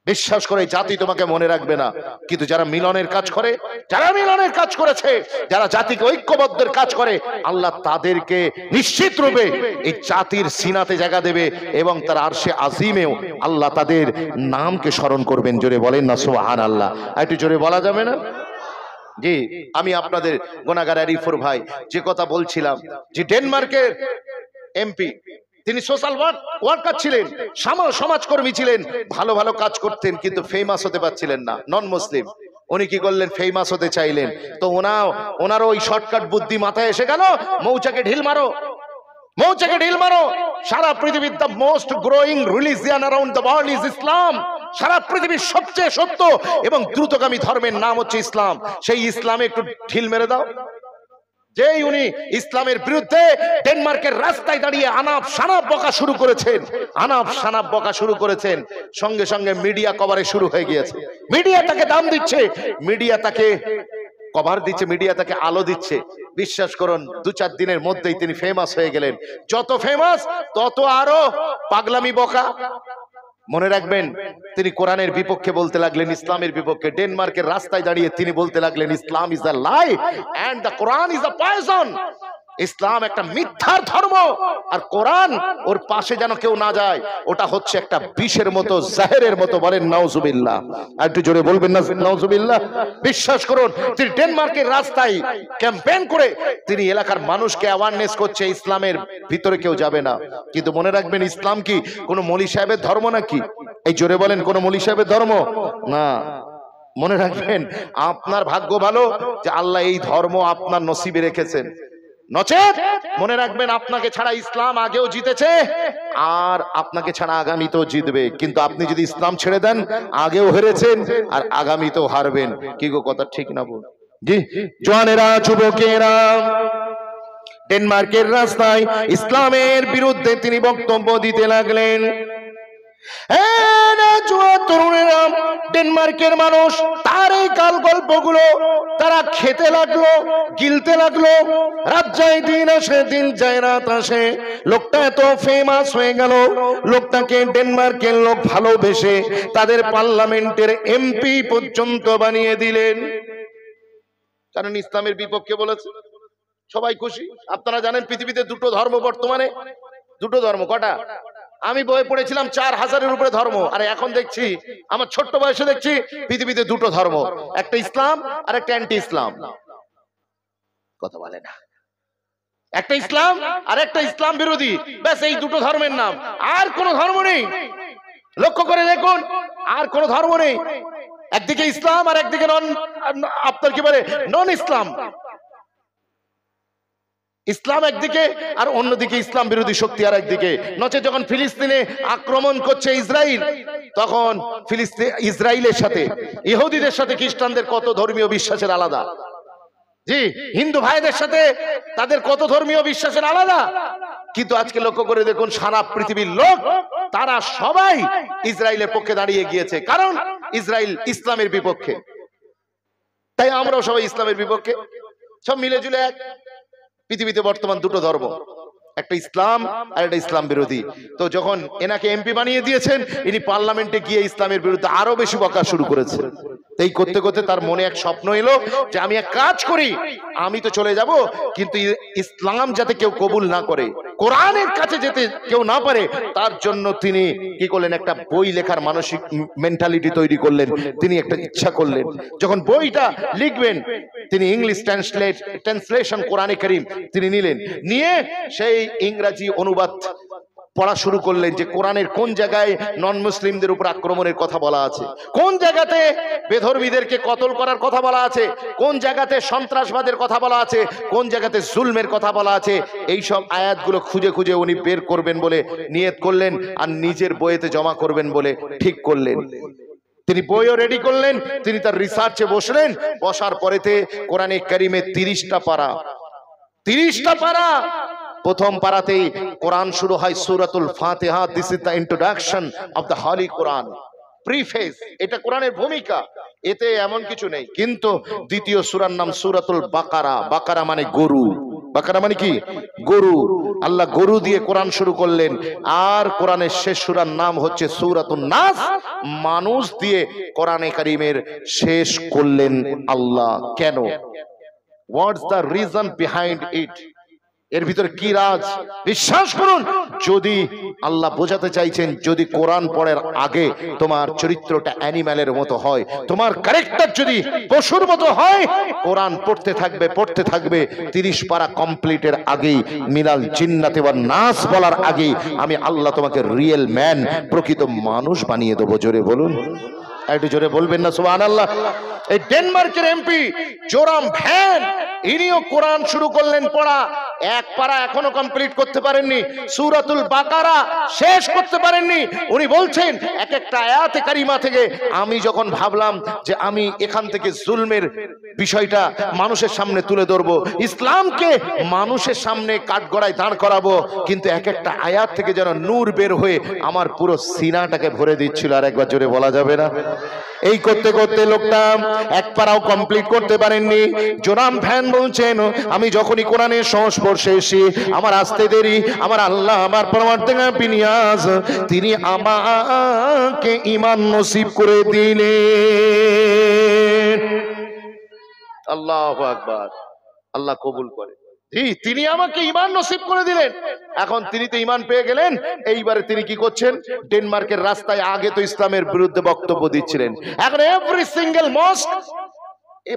[SPEAKER 1] বিশ্বাস করে জাতি তোমাকে মনে রাখবে না, কিন্তু যারা মিলনের কাজ করে, যারা মিলনের কাজ করেছে, যারা জাতিকে ঐক্যবদ্ধের কাজ করে, আল্লাহ তাদেরকে নিশ্চিত রূপে এই জাতির সিনাতে জায়গা দেবে, এবং তার আরশে আজিমেও আল্লাহ তাদের নামকে স্মরণ করবেন। জোরে বলেন না সুবহানাল্লাহ। একটু জোরে বলা যাবে না? জি, আমি আপনাদের গুনাহগার আরিফুর ভাই যে কথা বলছিলাম, যে ডেনমার্কের এমপি, তিনি সোশ্যাল ওয়ার্কার ছিলেন, সমাজকর্মী ছিলেন, ভালো ভালো কাজ করতেন, কিন্তু ফেমাস হতে পারছিলেন না, নন মুসলিম। উনি কি করলেন? ফেমাস হতে চাইলেন, তো ওনার ওই শর্টকাট বুদ্ধি মাথায় এসে গেল, মৌচাকে ঢিল মারো, মৌচাকে ঢিল মারো। সারা পৃথিবীর the most growing religion around the world is Islam. সারা পৃথিবীর সবচেয়ে সত্য এবং দ্রুতগামী ধর্মের নাম হচ্ছে ইসলাম। সেই ইসলামে একটু ঢিল মেরে দাও। যেই উনি ইসলামের বিরুদ্ধে ডেনমার্কের রাস্তায় দাঁড়িয়ে আনাপ শানাপ বকা শুরু করেছেন, আনাপ শানাপ বকা শুরু করেছেন, সঙ্গে সঙ্গে মিডিয়া কভারে শুরু হয়ে গিয়েছে। মিডিয়া তাকে দাম দিচ্ছে, মিডিয়া তাকে কভার দিচ্ছে, মিডিয়া তাকে আলো দিচ্ছে। বিশ্বাস করুন, 2-4 দিনের মধ্যেই তিনি ফেমাস হয়ে গেলেন। যত ফেমাস তত আরো পাগলামি বকা। মনে রাখবেন, তিনি কোরআনের বিপক্ষে বলতে লাগলেন, ইসলামের বিপক্ষে। ডেনমার্কের রাস্তায় দাঁড়িয়ে তিনি বলতে লাগলেন, Islam is a lie and the Quran is a poison. ইসলাম একটা মিথ্যার ধর্ম, আর কোরআন ওর পাশে যেন কেউ না যায়, ওটা হচ্ছে একটা বিষের মতো, জাহেরের মতো। বলেন নাউজুবিল্লাহ। আর একটু জোরে বলবেন না নাউজুবিল্লাহ। বিশ্বাস করুন, তিনি ডেনমার্কের রাস্তায় ক্যাম্পেইন করে তিনি এলাকার মানুষকে অ্যাওয়ারনেস করছে, ইসলামের ভিতরে কেউ যাবে না। কিন্তু মনে রাখবেন, ইসলাম কি কোনো মলি সাহেবের ধর্ম নাকি? এই জোরে বলেন, কোনো মলি সাহেবের ধর্ম না। মনে রাখবেন, আপনার ভাগ্য ভালো যে আল্লাহ এই ধর্ম আপনার নসিবে রেখেছেন। নচেত মনে রাখবেন, আপনাকে ছাড়া ইসলাম আগেও জিতেছে আর আপনাকে ছাড়া আগামীতেও জিতবে। কিন্তু আপনি যদি ইসলাম ছেড়ে দেন, আগেও হেরেছেন আর আগামীতেও হারবেন। কি গো, কথা ঠিক না বল? জি, জওয়ানেরা, যুবকেরা, ডেনমার্কের রাস্তায় ইসলামের বিরুদ্ধে তিনি বক্তব্য দিতে লাগলেন। তরুণেরা, ডেনমার্কের মানুষ তার এই কাল গল্পগুলো তারা খেতে লাগলো, গিলতে লাগলো। রাত যায় দিন আসে, দিন যায় রাত আসে। লোকটা এত ফেমাস হয়ে গেল, লোকটাকে ডেনমার্কের লোক ভালোবেসে তাদের পার্লামেন্টের এমপি পর্যন্ত বানিয়ে দিলেন। কারণ ইসলামের বিপক্ষে বলেছে, সবাই খুশি। আপনারা জানেন পৃথিবীতে 2টো ধর্ম বর্তমানে। 2টো ধর্ম কটা? আমি বইয়ে পড়েছিলাম 4000-এর উপরে ধর্ম, আর এখন দেখছি, আমার ছোট্ট বয়সে দেখছি পৃথিবীতে 2টো ধর্ম, একটা ইসলাম আর একটা অ্যান্টি ইসলাম। কথা বলে না, একটা ইসলাম আর একটা ইসলাম বিরোধী, ব্যাস এই 2টো ধর্মের নাম, আর কোন ধর্ম নেই। লক্ষ্য করে দেখুন, আর কোন ধর্ম নেই। একদিকে ইসলাম আর একদিকে আপনার কি বলে নন ইসলাম। ইসলাম একদিকে আর অন্যদিকে ইসলাম বিরোধী শক্তি আর একদিকে। নচে যখন ফিলিস্তিনে আক্রমণ করছে ইসরায়েল, তখন ইসরায়েলের সাথে ইহুদিদের সাথে খ্রিস্টানদের কত ধর্মীয় বিশ্বাসের আলাদা। জি, হিন্দু ভাইদের সাথে তাদের কত ধর্মীয় বিশ্বাসের আলাদা। কিন্তু আজকে লক্ষ্য করে দেখুন, সারা পৃথিবীর লোক তারা সবাই ইসরায়েলের পক্ষে দাঁড়িয়ে গিয়েছে, কারণ ইসরায়েল ইসলামের বিপক্ষে। তাই আমরাও সবাই ইসলামের বিপক্ষে, সব মিলে জুলে এক। পৃথিবীতে বর্তমান 2টো ধর্ম, একটা ইসলাম আর একটা ইসলাম বিরোধী। তো যখন এনাকে এমপি বানিয়ে দিয়েছেন, ইনি পার্লামেন্টে গিয়ে ইসলামের বিরুদ্ধে আরো বেশি বকা শুরু করেছে। এই করতে করতে তার মনে এক স্বপ্ন এলো যে আমি এক কাজ করি, আমি তো চলে যাব, কিন্তু ইসলাম যাতে কেউ কবুল না করে, কোরআনের কাছে যেতে কেউ না পারে, তার জন্য তিনি কি করলেন, একটা বই লেখার মানসিক মেন্টালিটি তৈরি করলেন। তিনি একটা ইচ্ছা করলেন, যখন বইটা লিখবেন, তিনি ইংলিশ ট্রান্সলেশন কোরআনে কারীম তিনি নিলেন, নিয়ে সেই ইংরেজি অনুবাদ পড়া শুরু করলেন, যে কোরআনের কোন জায়গায় নন মুসলিমদের উপর আক্রমণের কথা বলা আছে, কোন জায়গাতে বেধর্মীদেরকে কতল করার কথা বলা আছে, কোন জায়গাতে সন্ত্রাসবাদের কথা বলা আছে, কোন জায়গাতে জুলমের কথা বলা আছে। এই সব আয়াতগুলো খুঁজে খুঁজে উনি বের করবেন বলে নিয়ত করলেন, আর নিজের বইয়েতে জমা করবেন বলে ঠিক করলেন। তিনি বইও রেডি করলেন, তিনি তার রিসার্চে বসলেন। বসার পরেতে কোরআনে কারীমে 30টা পারা, 30টা পারা। প্রথম পারাতেই কোরআন শুরু হয় সূরাতুল ফাতিহা। This is the introduction of the holy Quran, preface. এটা কোরআনের ভূমিকা, এতে এমন কিছু নেই। কিন্তু দ্বিতীয় সূরার নাম সূরাতুল বাকারা। বাকারা মানে গরু, বাকারা মানে কি? গরু। আল্লাহ গরু দিয়ে কোরআন শুরু করলেন। আর কোরআনের শেষ সূরার নাম হচ্ছে সূরাতুন নাস। মানুষ দিয়ে কোরআনে কারীমের শেষ করলেন আল্লাহ। কেন? What's the reason behind it? এর ভিতরে কি রাজ? বিশ্বাস করুন, যদি আল্লাহ বোঝাতে চাইছেন, যদি কোরআন পড়ার আগে তোমার চরিত্রটা অ্যানিম্যালের মতো হয়, তোমার ক্যারেক্টার যদি পশুর মতো হয়, কোরআন পড়তে থাকবে পড়তে থাকবে, 30 পারা কমপ্লিটের আগেই, মিনাল জিন্নাতি ওয়ান নাস বলার আগেই আমি আল্লাহ তোমাকে রিয়েল ম্যান, প্রকৃত মানুষ বানিয়ে দেবো। জোরে বলুন, একটু জোরে বলবেন না সুবহানাল্লাহ। এই ডেনমার্কের এমপি জোরাম ভ্যান, ইনিও কোরআন শুরু করলেন পড়া, এক পারা এখনো কমপ্লিট করতে পারেননি, সূরাতুল বাকারা শেষ করতে পারেননি। উনি বলছেন এক একটা আয়াতে কারিমা থেকে, আমি যখন ভাবলাম যে আমি এখান থেকে জুলমের বিষয়টা মানুষের সামনে তুলে ধরবো, ইসলামকে মানুষের সামনে কাঠগড়ায় দাঁড় করাবো, কিন্তু এক একটা আয়াত থেকে যেন নূর বের হয়ে আমার পুরো সিনাটাকে ভরে দিচ্ছিল। আর একবার জোরে বলা যাবে না? এই করতে করতে লোকটা এক পারাও কমপ্লিট করতে পারেননি। জোরাম ভ্যান বলছেন, আমি যখনই কোরআনের সংস্পর্শে এসে আমার আসতে দেরি, আমার আল্লাহ, আমার পরওয়ারদিগার বিনিয়াজ, তিনি আমাকে ঈমান নসিব করে দিলেন। আল্লাহু আকবার, আল্লাহ কবুল করে। তিনি আমাকে ঈমান নসিব করে দিলেন। এখন তিনি তো ঈমান পেয়ে গেলেন, এইবারে তিনি কি করছেন? ডেনমার্কের রাস্তায়, আগে তো ইসলামের বিরুদ্ধে বক্তব্য দিচ্ছিলেন, এখন এভরি সিঙ্গেল মস্ক,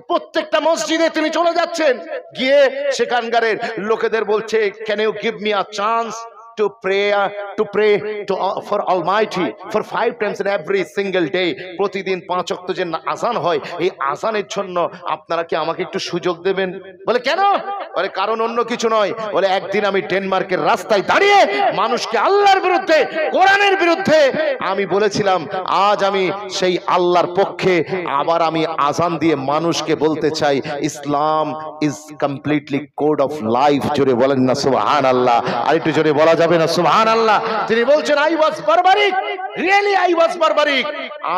[SPEAKER 1] প্রত্যেকটা মসজিদে তিনি চলে যাচ্ছেন, গিয়ে সেখানকার লোকেদের বলছে, can you give me a chance to pray for Almighty for 5 times in every single day, প্রতিদিন 5 ওয়াক্ত যে আযান হয়, এই আযানের জন্য আপনারা কি আমাকে একটু সুযোগ দেবেন? বলে কেন? বলে কারণ অন্য কিছু নয়, বলে একদিন আমি ডেনমার্কের রাস্তায় দাঁড়িয়ে মানুষকে আল্লাহর বিরুদ্ধে, কোরআনের বিরুদ্ধে আমি বলেছিলাম, আজ আমি সেই আল্লাহর পক্ষে আবার আমি আযান দিয়ে মানুষকে বলতে চাই, Islam is completely code of life. জোরে বলেন না সুবহানাল্লাহ? আর একটু জোরে বলা যাবে না সুবহানাল্লাহ? তিনি বলছেন, I was barbaric, really I was barbaric,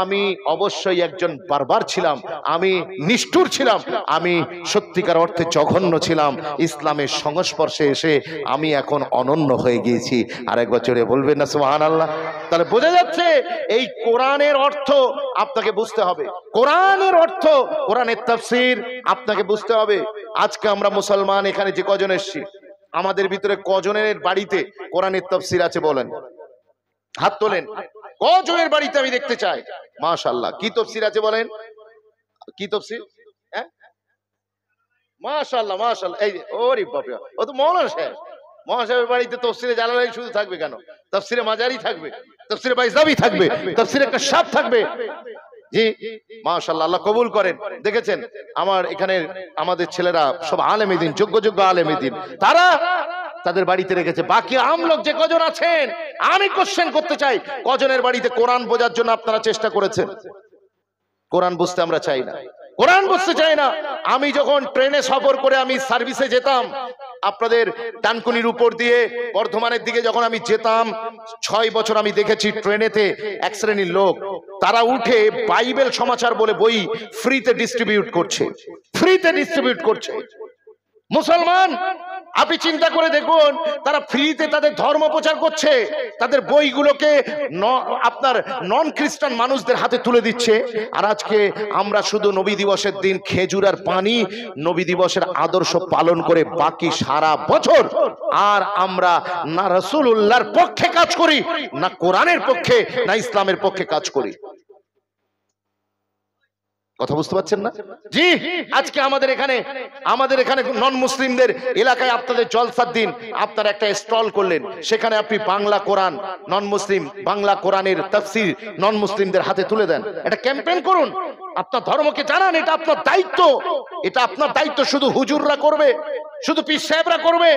[SPEAKER 1] আমি অবশ্যই একজন বারবার ছিলাম, আমি নিষ্ঠুর ছিলাম, আমি সত্যিকার অর্থে জঘন্য ছিলাম। ইসলামের সংস্পর্শে এসে আমি এখন অনন্য হয়ে গিয়েছি। আর এক বছরে বলবেন না সুবহানাল্লাহ? তাহলে বোঝা যাচ্ছে এই কোরআনের অর্থ আপনাকে বুঝতে হবে, কোরআনের অর্থ, কোরআনের তাফসীর আপনাকে বুঝতে হবে। আজকে আমরা মুসলমান এখানে যে কজন এসেছি, আমাদের ভিতরে কজনের বাড়িতে কোরআনের তাফসীর আছে? বলেন, হাত তোলেন। কজনের বাড়িতে আমি দেখতে চাই? মাশাআল্লাহ। কি তাফসীর আছে বলেন? কি তাফসীর? হ্যাঁ, মাশাআল্লাহ মাশাআল্লাহ। এই ওরে বাপ রে, ও তো মাওলানা সাহেব, মাওলানা সাহেবের বাড়িতে তাফসীরে জালালাইন শুধু থাকবে কেন? তাফসীরে মাজারি থাকবে, তাফসীরে বাইজাবি থাকবে, তাফসীরে কাশাফ থাকবে। জি মাশাআল্লাহ, আল্লাহ কবুল করেন। দেখেছেন আমার এখানে আমাদের ছেলেরা সব আলেমে দ্বীন, যোগ্য যোগ্য আলেমে দ্বীন, তারা তাদের বাড়িতে রেখেছে। বাকি আমলোক যে কজন আছেন, আমি কোশ্চেন করতে চাই, কজনের বাড়িতে কোরআন বোঝার জন্য আপনারা চেষ্টা করেছেন? কোরআন বুঝতে আমরা চাই না, কোরআন বুঝতে চাই না। আমি যখন ট্রেনে সফর করে আমি সার্ভিসে যেতাম, আপনাদের ডানকুনির উপর দিয়ে বর্ধমানের দিকে যখন আমি যেতাম, 6 বছর আমি দেখেছি ট্রেনেতে এক শ্রেণীর লোক, তারা উঠে বাইবেল সমাচার বলে বই ফ্রিতে ডিস্ট্রিবিউট করছে, ফ্রিতে ডিস্ট্রিবিউট করছে। মুসলমান, আপনি চিন্তা করে দেখুন, তারা ফ্রিতে তাদের ধর্ম প্রচার করছে, তাদের বইগুলোকে আপনার নন খ্রিস্টান মানুষদের হাতে তুলে দিচ্ছে। আর আজকে আমরা শুধু নবী দিবসের দিন খেজুর আর পানি, নবী দিবসের আদর্শ পালন করে বাকি সারা বছর আর আমরা না রাসূলুল্লাহর পক্ষে কাজ করি, না কোরআনের পক্ষে, না ইসলামের পক্ষে কাজ করি। কথা বুঝতে পারছেন না? জি, আজকে আমাদের এখানে নন মুসলিমদের এলাকায় আপনাদের জলসার দিন আপনারা একটা স্টল করলেন, সেখানে আপনি বাংলা কোরআন, নন মুসলিম বাংলা কোরআনের তাফসীর নন মুসলিমদের হাতে তুলে দেন। এটা ক্যাম্পেইন করুন, আপনার ধর্মকে জানান, এটা আপনার দায়িত্ব, এটা আপনার দায়িত্ব। শুধু হুজুররা করবে, শুধু পীর সাহেবরা করবে,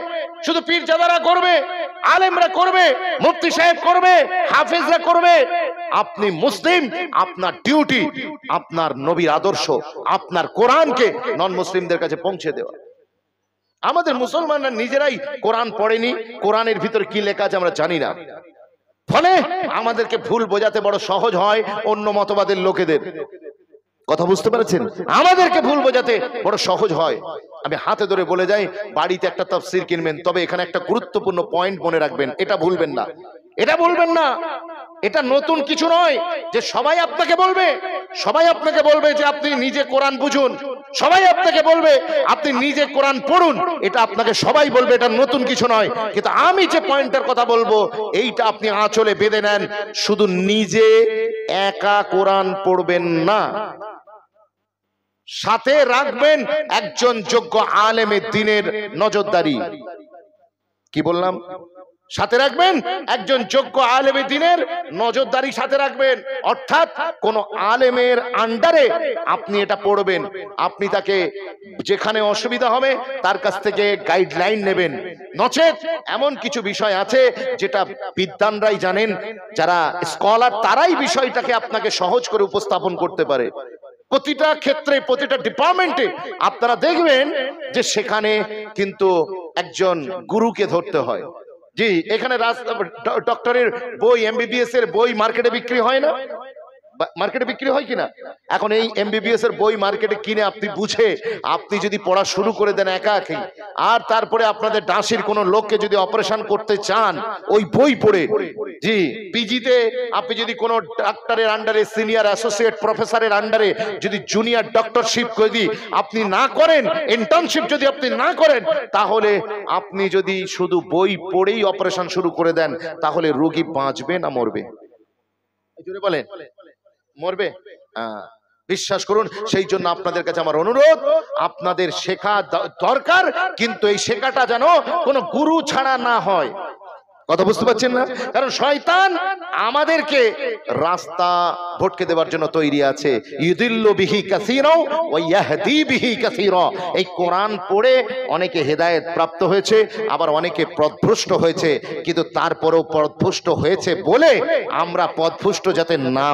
[SPEAKER 1] শুধু পীরজাদারা করবে, আলেমরা করবে, মুফতি সাহেব করবে, হাফেজরা করবে? আপনি মুসলিম, আপনার ডিউটি আপনার নবীর আদর্শ, আপনার কোরআনকে নন মুসলিমদের কাছে পৌঁছে দেওয়া। আমাদের মুসলমানরা নিজেরাই কোরআন পড়েনি, কোরআনের ভিতরে কি লেখা আছে আমরা জানি না, ফলে আমাদেরকে ভুল বোঝাতে বড় সহজ হয় অন্য মতবাদের লোকেদের। কথা বুঝতে পেরেছেন? আমাদেরকে ভুল বোঝাতে বড় সহজ হয়। আমি হাতে ধরে বলে যাই, বাড়িতে একটা তাফসীর কিনবেন, তবে এখানে একটা গুরুত্বপূর্ণ পয়েন্ট মনে রাখবেন, এটা ভুলবেন না, এটা ভুলবেন না। এটা নতুন কিছু নয় যে সবাই আপনাকে বলবে, সবাই আপনাকে বলবে যে আপনি নিজে কোরআন বুঝুন, সবাই আপনাকে বলবে আপনি নিজে কোরআন পড়ুন, এটা আপনাকে সবাই বলবে, এটা নতুন কিছু নয়। কিন্তু আমি যে পয়েন্টের কথা বলবো এইটা আপনি আঁচলে বেঁধে নেন, শুধু নিজে একা কোরআন পড়বেন না, সাথে রাখবেন একজন যোগ্য আলেমে দ্বীনের নজরদারি। কি বললাম? সাথে রাখবেন একজন যোগ্য আলেমে দ্বীনের নজরদারি, সাথে রাখবেন। অর্থাৎ কোন আলেমের আন্ডারে আপনি এটা পড়বেন, আপনি তাকে যেখানে অসুবিধা হবে তার কাছ থেকে গাইডলাইন নেবেন। নচেত এমন কিছু বিষয় আছে যেটা বিদ্বানরাই জানেন, যারা স্কলার তারাই বিষয়টাকে আপনাকে সহজ করে উপস্থাপন করতে পারে। প্রতিটা ক্ষেত্রে, প্রতিটা ডিপার্টমেন্টে আপনারা দেখবেন যে সেখানে কিন্তু একজন গুরুকে ধরতে হয়। জি, এখানে ডক্টরের বই, এমবিবিএস এর বই মার্কেটে বিক্রি হয় না? মার্কেটে বিক্রি হয় কিনা? এখন এই এমবিবিএস এর বই মার্কেটে কিনে আপনি বুঝে আপনি যদি পড়া শুরু করে দেন একা একাই, আর তারপরে আপনাদের ডাঁশির কোনো লোককে যদি অপারেশন করতে চান ওই বই পড়ে, জি, পিজিতে আপনি যদি কোনো ডাক্তারের আন্ডারে, সিনিয়র অ্যাসোসিয়েট প্রফেসরের আন্ডারে যদি জুনিয়র ডক্টরশিপ যদি আপনি না করেন, ইন্টার্নশিপ যদি আপনি না করেন, তাহলে আপনি যদি শুধু বই পড়েই অপারেশন শুরু করে দেন, তাহলে রোগী বাঁচবে না মরবে? জোরে বলেন, মরবে। বিশ্বাস করুন, সেই জন্য আপনাদের কাছে আমার অনুরোধ, আপনাদের শেখা দরকার, কিন্তু এই শেখাটা যেন কোনো গুরু ছাড়া না হয়। কথা বুঝতে পারছেন না? কারণ শয়তান আমাদেরকে রাস্তা ভটকে দেওয়ার জন্য তৈরি আছে। ইউদিল্লু বিহি কাসীরা ওয়া ইয়াহদি বিহি কাসীরা। এই কোরআন পড়ে অনেকে হেদায়েত প্রাপ্ত হয়েছে, আবার অনেকে পথভ্রষ্ট হয়েছে, কিন্তু তারপরেও পথভ্রষ্ট হয়েছে বলে আমরা পথভ্রষ্ট যাতে না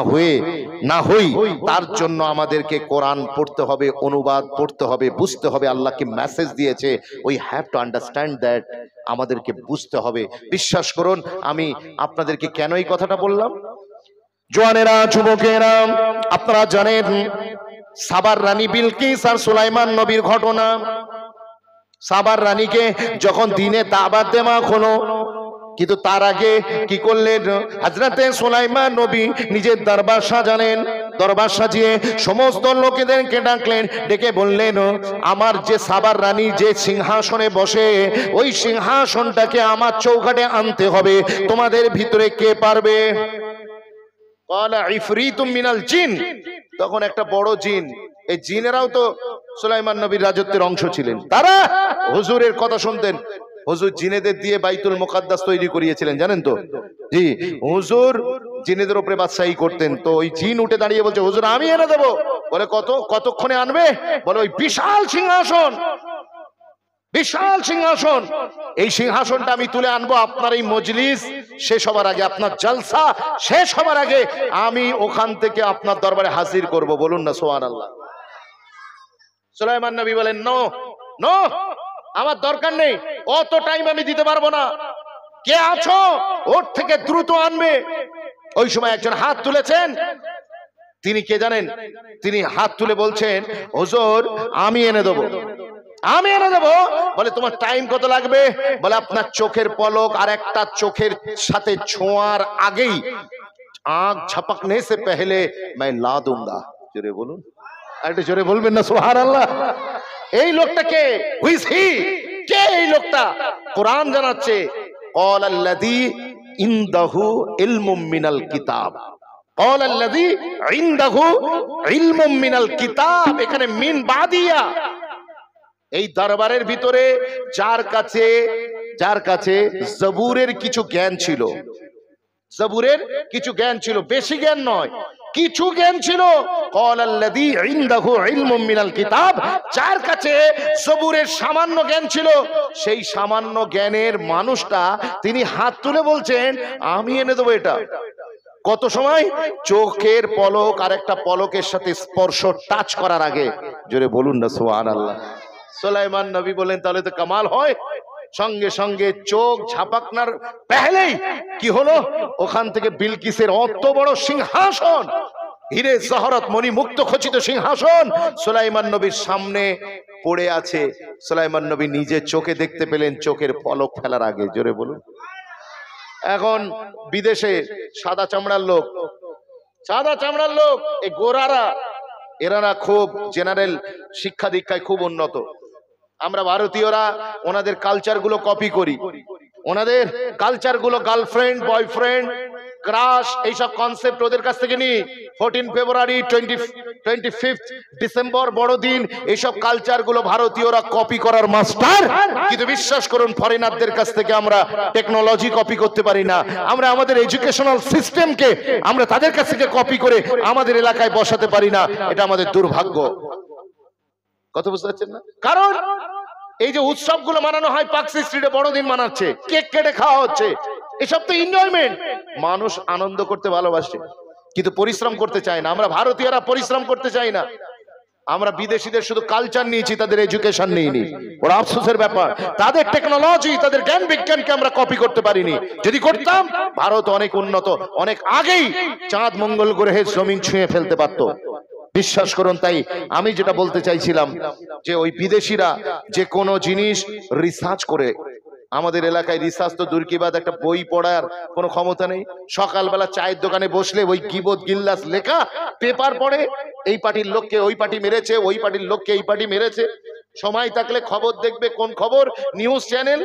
[SPEAKER 1] হই তার জন্য আমাদেরকে কোরআন পড়তে হবে, অনুবাদ পড়তে হবে, বুঝতে হবে। আল্লাহ কি মেসেজ দিয়েছে, we have to understand that, আমাদেরকে বুঝতে হবে। বিশ্বাস করুন, আমি আপনাদেরকে কেন এই কথাটা বললাম? জওয়ানেরা, যুবকেরা, আপনারা জানেন সাবার রানী বিলকিস আর সুলাইমান নবীর ঘটনা। সাবার রানীকে যখন দিনে দাওয়াত দেওয়া হলো, কিন্তু তার আগে কি করলেন? হযরতে সুলাইমান নবী নিজের দরবার সাজালেন। দরবার সাজিয়ে সমস্ত লোকেদেরকে ডাকলেন, ডেকে বললেন, আমার যে সাবার রানী যে সিংহাসনে বসে, ওই সিংহাসনটাকে আমার চৌকাঠে আনতে হবে। তোমাদের ভিতরে কে পারবে? ক্বালা ইফরিতুম মিনাল জিন। তখন একটা বড় জিন, এই জিনেরাও তো সুলাইমান নবীর রাজত্বের অংশ ছিলেন, তারা হুজুরের কথা শুনতেন। হুজুর জিনেদের দিয়ে বাইতুল মুকাদ্দাস তৈরি করিয়েছিলেন, জানেন তো? জি, হুজুর জিনেদের উপরে বাদশাহী করতেন। তো ওই জিন উঠে দাঁড়িয়ে বলছে, হুজুর আমি এনে দেবো। বলে কতক্ষণে আনবে? বলে ওই বিশাল সিংহাসন, বিশাল সিংহাসন, এই সিংহাসনটা আমি তুলে আনবো আপনার এই মজলিস শেষ হবার আগে, আপনার জলসা শেষ হবার আগে আমি ওখান থেকে আপনার দরবারে হাজির করব। বলুন না সুবহানাল্লাহ। সুলাইমান নবী বলেন, নো নো, আমার দরকার নেই, অত টাইম আমি দিতে পারবো না। কে আছো? ওর থেকে দ্রুত আনবে। ওই সময় একজন হাত তুলেছেন, তিনি কে জানেন? তিনি হাত তুলে বলছেন, হুজুর আমি এনে দেবো, আমি এনে দেবো। বলে তোমার টাইম কত লাগবে? বলে আপনার চোখের পলক আর একটা চোখের সাথে ছোঁয়ার আগেই, আঁখ ঝপকনে সে পহলে मैं ला दूंगा। জোরে বলুন, আরেকটু জোরে বলবেন না সুবহানাল্লাহ। এই লোকটা কে? Who is he? কে এই লোকটা? কোরআন জানাচ্ছে, ক্বাল আল্লাযী ইনদাহু ইলমুম মিনাল কিতাব। ক্বাল আল্লাযী ইনদাহু ইলমুম মিনাল কিতাব, এখানে মিন বাদিয়া। এই দরবারের ভিতরে যার কাছে জবুরের কিছু জ্ঞান ছিল, জবুরের কিছু জ্ঞান ছিল, বেশি জ্ঞান নয়, কিছু জ্ঞান ছিল। ক্বালাল্লাযী ইনদাহু ইলমুম মিনাল কিতাব, যার কাছে জবুরের সামান্য জ্ঞান ছিল, সেই সামান্য জ্ঞানের মানুষটা তিনি হাত তুলে বলছেন, আমি এনে দেবো এটা। কত সময়? চোখের পলক আর একটা পলকের সাথে স্পর্শ টাচ করার আগে। জোরে বলুন না সুবহানাল্লাহ। সুলাইমান নবী বলেন, তাহলে তো কামাল হয়। সঙ্গে সঙ্গে চোখ ঝাপকানোর পহলেই কি হলো? ওখান থেকে বিলকিসের অত বড় সিংহাসন, হীরে জহরত মণি মুক্ত খচিত সিংহাসন সুলাইমান নবীর সামনে পড়ে আছে। সুলাইমান নবী নিজে চোখে দেখতে পেলেন, চোখের পলক ফেলার আগে। জোরে বলুন। এখন বিদেশে সাদা চামড়ার লোক সাদা চামড়ার লোক, এই গোরারা, এরা খুব জেনারেল শিক্ষা দীক্ষায় খুব উন্নত। আমরা ভারতীয়রা ওনাদের কালচার গুলো কপি করি, ওনাদের কালচার গুলো গার্লফ্রেন্ড, বয়ফ্রেন্ড, ক্রাশ, এইসব কনসেপ্ট ওদের কাছ থেকে নিই। 14 ফেব্রুয়ারি, 25 ডিসেম্বর বড়দিন, এইসব কালচার গুলো ভারতীয়রা কপি করার মাস্টার। কিন্তু বিশ্বাস করুন, ফরেনারদের কাছ থেকে আমরা টেকনোলজি কপি করতে পারি না। আমরা আমাদের এডুকেশনাল সিস্টেমকে আমরা তাদের কাছ থেকে কপি করে আমাদের এলাকায় বসাতে পারি না। এটা আমাদের দুর্ভাগ্য। কথা বুঝতে পারছেন না? কারণ এই যে উৎসবগুলো মানানো হয়, পার্কস স্ট্রিটে বড়দিন মানাচ্ছে, কেক কেটে খাওয়া হচ্ছে, এসব তো এনজয়মেন্ট। মানুষ আনন্দ করতে ভালোবাসে কিন্তু পরিশ্রম করতে চায় না। আমরা ভারতীয়রা পরিশ্রম করতে চাই না। আমরা বিদেশিদের শুধু কালচার নিয়েছি, তাদের এডুকেশন নিইনি। ওরা আফসোসের ব্যাপার, তাদের টেকনোলজি, তাদের জ্ঞান বিজ্ঞানকে আমরা কপি করতে পারিনি। যদি করতাম, ভারত অনেক উন্নত, অনেক আগেই চাঁদ মঙ্গল গ্রহে জমিন ছুঁয়ে ফেলতে পারতো। বিশ্বাস করুন। তাই আমি যেটা বলতে চাইছিলাম যে ওই বিদেশিরা যে কোনো জিনিস রিসার্চ করে, আমাদের এলাকায় রিসার্চ তো দূর কি বাদ, একটা বই পড়ার কোনো ক্ষমতা নেই। সকালবেলা চায়ের দোকানে বসলে ওই গিবত গিল্লাস লেখা পেপার পড়ে, এই পার্টির লোককে ওই পার্টি মেরেছে, ওই পার্টির লোককে এই পার্টি মেরেছে। সময় থাকলে খবর দেখবে, কোন খবর, নিউজ চ্যানেল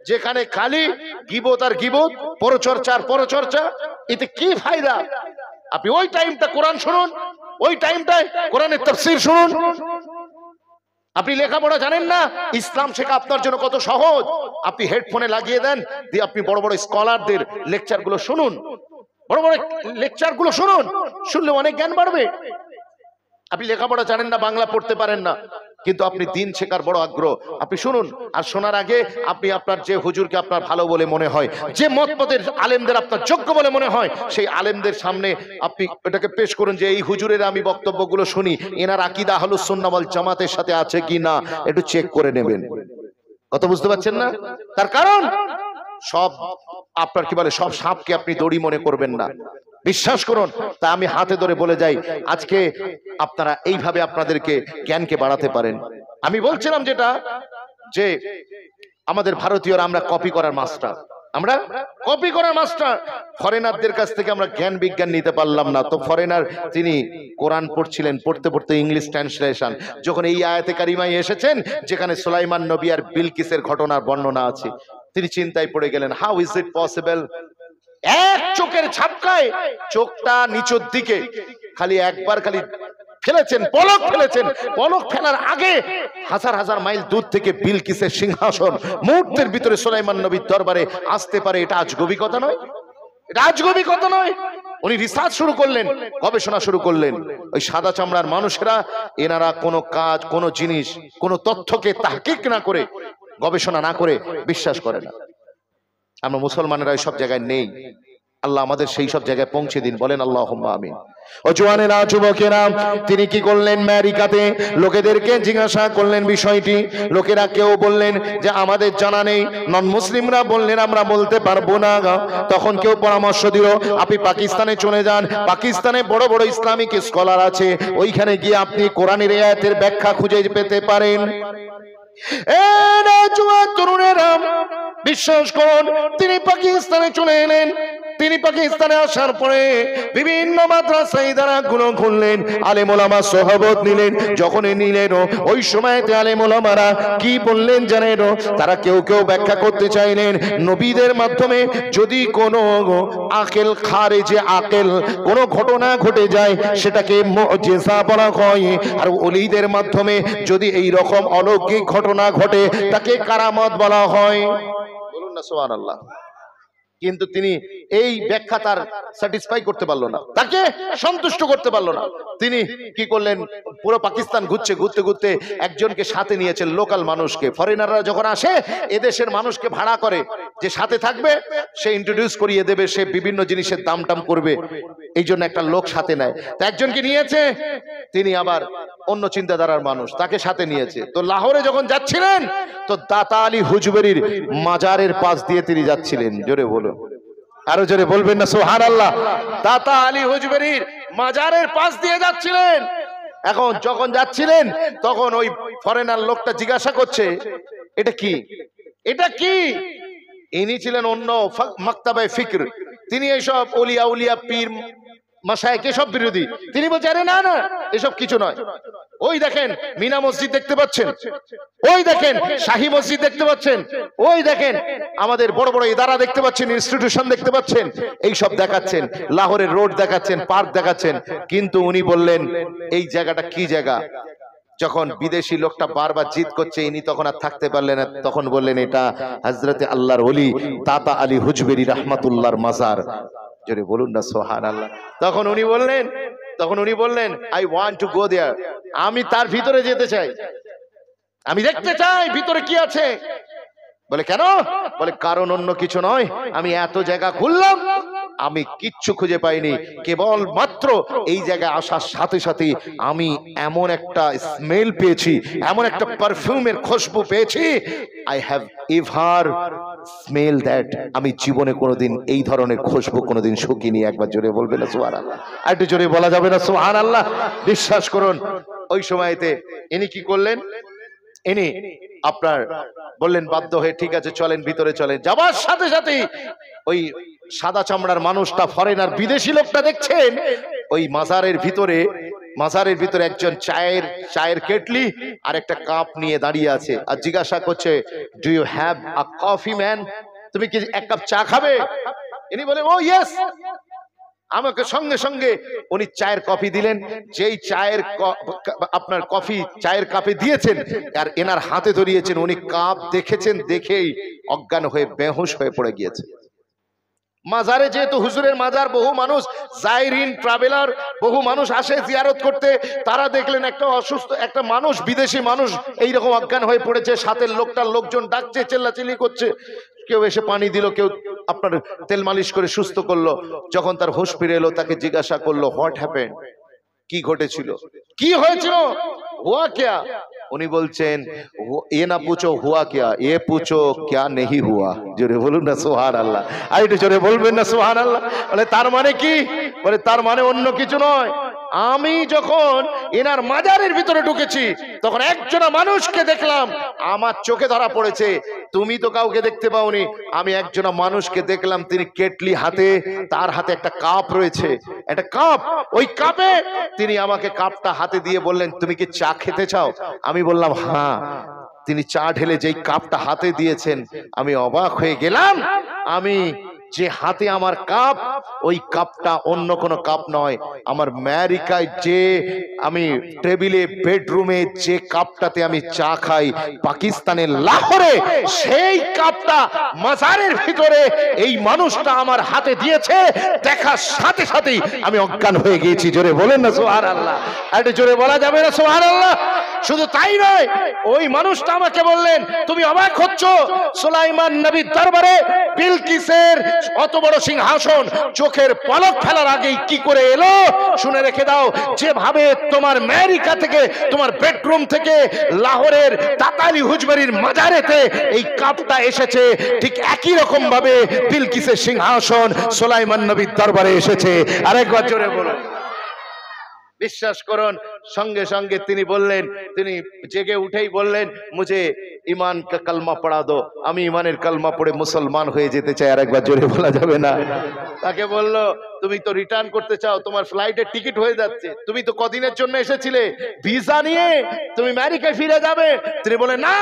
[SPEAKER 1] যেখানে খালি গিবত আর গিবত, পরচর্চা আর পরচর্চা। এতে কি ফায়দা? আপনি ওই টাইমটা কোরআন শুনুন, ওই টাইমটায় কোরআনের তাফসীর শুনুন। আপনি লেখাপড়া জানেন না, ইসলাম শেখা আপনার জন্য কত সহজ। আপনি হেডফোনে লাগিয়ে দেন, দিয়ে আপনি বড় বড় স্কলারদের লেকচার গুলো শুনুন, বড় বড় লেকচার গুলো শুনুন, শুনলে অনেক জ্ঞান বাড়বে। আপনি লেখাপড়া জানেন না, বাংলা পড়তে পারেন না, কিন্তু আপনি দিন শেখার বড় আগ্রহ, আপনি শুনুন। আর শোনার আগে আপনি আপনার যে হুজুরকে আপনার ভালো বলে মনে হয়, যে মতপদের আলেমদের আপনার যোগ্য বলে মনে হয়, সেই আলেমদের সামনে আপনি এটাকে পেশ করুন যে এই হুজুরের আমি বক্তব্যগুলো শুনি, এনার আকীদা আহলুস সুন্নাহ ওয়াল জামাতের সাথে আছে কি না একটু চেক করে নেবেন। কথা বুঝতে পারছেন না? তার কারণ সব আপনার কি বলে, সব সাপকে আপনি দড়ি মনে করবেন না। বিশ্বাস করুন। তা আমি হাতে ধরে বলে যাই, আজকে আপনারা এইভাবে আপনাদেরকে জ্ঞানকে বাড়াতে পারেন। আমি বলছিলাম যেটা, যে আমাদের ভারতীয়রা আমরা কপি করার মাস্টার, আমরা কপি করার মাস্টার। ফরেনারদের কাছ থেকে আমরা জ্ঞান বিজ্ঞান নিতে পারলাম না। তো ফরেনার তিনি কোরআন পড়ছিলেন, পড়তে পড়তে ইংলিশ ট্রান্সলেশন, যখন এই আয়াতে কারিমায় এসেছেন যেখানে সুলাইমান নবী আর বিলকিসের ঘটনার বর্ণনা আছে, তিনি চিন্তায় পড়ে গেলেন, হাউ ইজ ইট পসিবল। এক চোখের ঝাপকায় চোখটা নিচের দিকে খালি একবার খালি ফেলেছেন, পলক ফেলেছেন, পলক ফেলার আগে হাজার হাজার মাইল দূর থেকে বিলকিসের সিংহাসন মুহূর্তের ভিতরে সুলাইমান নবীর দরবারে আসতে পারে। এটা আজগবি কথা নয়, এটা আজগবি কথা নয়। উনি রিসার্চ শুরু করলেন, গবেষণা শুরু করলেন। ওই সাদা চামড়ার মানুষেরা, এনারা কোনো কাজ, কোনো জিনিস, কোনো তথ্যকে তাহকিক না করে, গবেষণা না করে বিশ্বাস করে না। আমরা মুসলমানেরা সব জায়গায় নেই। আল্লাহ আমাদের সেই সব জায়গায় পৌঁছে দিন, বলেন আল্লাহুম্মা আমিন। ও জওয়ানেরা, যুবকেরা, তিনি কি করলেন, আমেরিকাতে লোকেদেরকে জিজ্ঞাসা করলেন বিষয়টি। লোকেরা কেউ বললেন যে আমাদের জানা নেই, নন মুসলিমরা বললেন আমরা বলতে পারবো না। তখন কেউ পরামর্শ দিল আপনি পাকিস্তানে চলে যান, পাকিস্তানে বড় বড় ইসলামিক স্কলার আছে, ওইখানে গিয়ে আপনি কোরআনের এই আয়াতের ব্যাখ্যা খুঁজে পেতে পারেন। তরুণেরা বিশ্বাস করুন, তিনি পাকিস্তানে চলে এলেন। তিনি পাকিস্তানে আসার পরে বিভিন্ন মাদ্রাসায় দ্বারা গুলো খুললেন, আলেম ওলামা সোহবত নিলেন। যখনই নিলেন ওই সময়তে আলেম ওলামারা কি বললেন জানেন? তারা কেউ কেউ ব্যাখ্যা করতে চাইলেন নবীদের মাধ্যমে যদি কোনো আকেল খারেজে আকেল কোনো ঘটনা ঘটে যায় সেটাকে মুজিজা বলা হয়, আর ওলিদের মাধ্যমে যদি এই রকম অলৌকিক ঘটনা ঘটে তাকে কারামত বলা হয়। বলুন না সুবহানাল্লাহ। কিন্তু তিনি এই ব্যাখ্যা তার স্যাটিসফাই করতে পারলো না, তাকে সন্তুষ্ট করতে পারলো না। তিনি কি করলেন, পুরো পাকিস্তান ঘুরতে ঘুরতে একজনকে সাথে নিয়েছেন, লোকাল মানুষকে। ফরেনাররা যখন আসে এদেশের মানুষকে ভাড়া করে, যে সাথে থাকবে, সে ইন্ট্রোডিউস করিয়ে দেবে, সে বিভিন্ন জিনিসের দাম টাম করবে, এই জন্য একটা লোক সাথে নেয়। তো একজনকে নিয়েছে, তিনি আবার অন্য চিন্তাধারার মানুষ, তাকে সাথে নিয়েছে। তো লাহোরে যখন যাচ্ছিলেন, তো দাতা আলী হুজবেরির মাজারের পাশ দিয়ে তিনি যাচ্ছিলেন। জোরে বলুন, আরো জোরে বলবেন না সুবহানাল্লাহ। দাতা আলী হুজবেরির মাজারের পাশ দিয়ে যাচ্ছিলেন। এখন যখন যাচ্ছিলেন, তখন ওই ফরেনার লোকটা জিজ্ঞাসা করছে এটা কি, এটা কি? ইনি ছিলেন অন্য মাকতাবায়ে ফিকর, তিনি এইসব ওলিয়া উলিয়া পীর মাশায়েখ এসব বিরোধী। তিনি বলছেন আরে না না, এসব কিছু নয়। ওই দেখেন মিনা মসজিদ দেখতে পাচ্ছেন, ওই দেখেন শাহী মসজিদ দেখতে পাচ্ছেন, ওই দেখেন আমাদের বড় বড় ইদারা দেখতে পাচ্ছেন, ইনস্টিটিউশন দেখতে পাচ্ছেন, এই সব দেখাচ্ছেন, লাহোরের রোড দেখাচ্ছেন, পার্ক দেখাচ্ছেন। কিন্তু উনি বললেন এই জায়গাটা কি জায়গা? যখন বিদেশি লোকটা বারবার জিদ করছে, ইনি তখন আর থাকতে পারলেন না, তখন বললেন এটা হযরতে আল্লাহর ওলি দাতা আলী হুজবেরি রাহমাতুল্লাহর মাজার। জোরে বলুন না সুবহানাল্লাহ। তখন উনি বললেন আই ওয়ান্ট টু গো দেয়ার, আমি তার ভিতরে যেতে চাই, আমি দেখতে চাই ভিতরে কি আছে। বলে কেন? বলে কারণ অন্য কিছু নয়, আমি এত জায়গা ঘুরলাম, আমি কিচ্ছু খুঁজে পাইনি, কেবল মাত্র এই জায়গায় আসার সাথে সাথে আমি এমন একটা স্মেল পেয়েছি, এমন একটা পারফিউমের খুশবু পেয়েছি, I have ever smell that, আমি জীবনে কোনোদিন এই ধরনের খুশবু কোনোদিন শুকিনি। একবার জোরে বলবে না সুবহানাল্লাহ? আর একটু জোরে বলা যাবে না সুবহানাল্লাহ? বিশ্বাস করুন ওই সময়তে ইনি কি করলেন, ইনি আপনার বললেন বাধ্য হয়ে ঠিক আছে চলেন ভিতরে চলেন। যাবার সাথে সাথেই ওই সাদা চামড়ার মানুষটা, ফরেনার বিদেশি লোকটা দেখছেন ওই মাজারের ভিতরে একজন চায়ের কেটলি আর একটা কাপ নিয়ে দাঁড়িয়ে আছে, আর জিজ্ঞাসা করছে do you have a coffee man, তুমি কি এক কাপ চা খাবে? ইনি বলেন ও ইয়েস। আমাকে সঙ্গে সঙ্গে উনি চায়ের কফি দিলেন, যেই আপনার কফি চায়ের কাপে দিয়েছেন আর এনার হাতে ধরিয়েছেন, উনি কাপ দেখেছেন, দেখেই অজ্ঞান হয়ে বেহুশ হয়ে পড়ে গিয়েছে। মাজারে যেহেতু হুজুরের মাজার, বহু মানুষ জায়রিন ট্রাভেলার, বহু মানুষ আসে জিয়ারত করতে, তারা দেখলেন একটা অসুস্থ একটা মানুষ, বিদেশি মানুষ এইরকম অজ্ঞান হয়ে পড়েছে, সাথের লোকজন ডাকছে, চেল্লাচিল্লি করছে, কেউ এসে পানি দিল, কেউ আপনার তেল মালিশ করে সুস্থ করলো। যখন তার হুঁশ ফিরে এলো, তাকে জিজ্ঞাসা করলো হোয়াট হ্যাপেন্ড, কি ঘটেছিল, কি হয়েছিল, হুয়া ক্যা? উনি বলছেন এ না পুছো হুয়া ক্যা, এ পুছো ক্যা নেহি হুয়া। জোরে বলুন না সুবহানাল্লাহ? আর একটু জোরে বলবেন না সুবহানাল্লাহ? বলে তার মানে কি? বলে তার মানে অন্য কিছু নয়, আমি যখন এনার মাজারের ভিতরে ঢুকেছি তখন একজন মানুষকে দেখলাম, আমার চোখে ধরা পড়েছে, তুমি তো কাউকে দেখতে পাওনি, আমি একজন মানুষকে দেখলাম, তিনি কেটলি হাতে, তার হাতে একটা কাপ রয়েছে, একটা কাপ, ওই কাপে তিনি আমাকে কাপটা হাতে দিয়ে বললেন তুমি কি চা খেতে চাও? আমি বললাম হ্যাঁ। তিনি চা ঢেলে যেই কাপটা হাতে দিয়েছেন, আমি অবাক হয়ে গেলাম, আমি যে হাতে আমার কাপ, ওই কাপটা অন্য কোনো কাপ নয়, আমার আমেরিকায় যে আমি টেবিলে বেডরুমে যে কাপটাতে আমি চা খাই পাকিস্তানের লাহোরে, সেই কাপটা মাজারের ভিতরে এই মানুষটা আমার হাতে দিয়েছে। দেখার সাথে সাথেই আমি অজ্ঞান হয়ে গিয়েছি। জোরে বলেন না সুবহানাল্লাহ? একটু জোরে বলা যাবে না সুবহানাল্লাহ? শুধু তাই নয়, ওই মানুষটা আমাকে বললেন তুমি অবাক হচ্ছ, সুলাইমান নবীর দরবারে বিলকিসের অত বড় সিংহাসন চোখের পলক ফেলার আগেই কি করে এলো, শুনে রেখে দাও। যেভাবে তোমার আমেরিকা থেকে, তোমার বেডরুম থেকে লাহোরের তাতালি হুজবেরির মাজারেতে এই কাপটা এসেছে, ঠিক একই রকম ভাবে বিলকিসের সিংহাসন সুলাইমান নবীর দরবারে এসেছে। আরেকবার জোরে বলুন। বিশ্বাস করুন, সঙ্গে সঙ্গে তিনি বললেন, তিনি জেগে উঠেই বললেন মুঝে ইমান কা কলমা পড়া দো, আমি ইমানের কলমা পড়ে মুসলমান হয়ে যেতে চাই। আর একবার জোরে বলা যাবে না? তাকে বলল তুমি তো রিটার্ন করতে চাও, তোমার ফ্লাইটের টিকিট হয়ে যাচ্ছে, তুমি তো কদিনের জন্য এসেছিলে, ভিসা নিয়ে তুমি আমেরিকায় ফিরে যাবে। তিনি বলে না,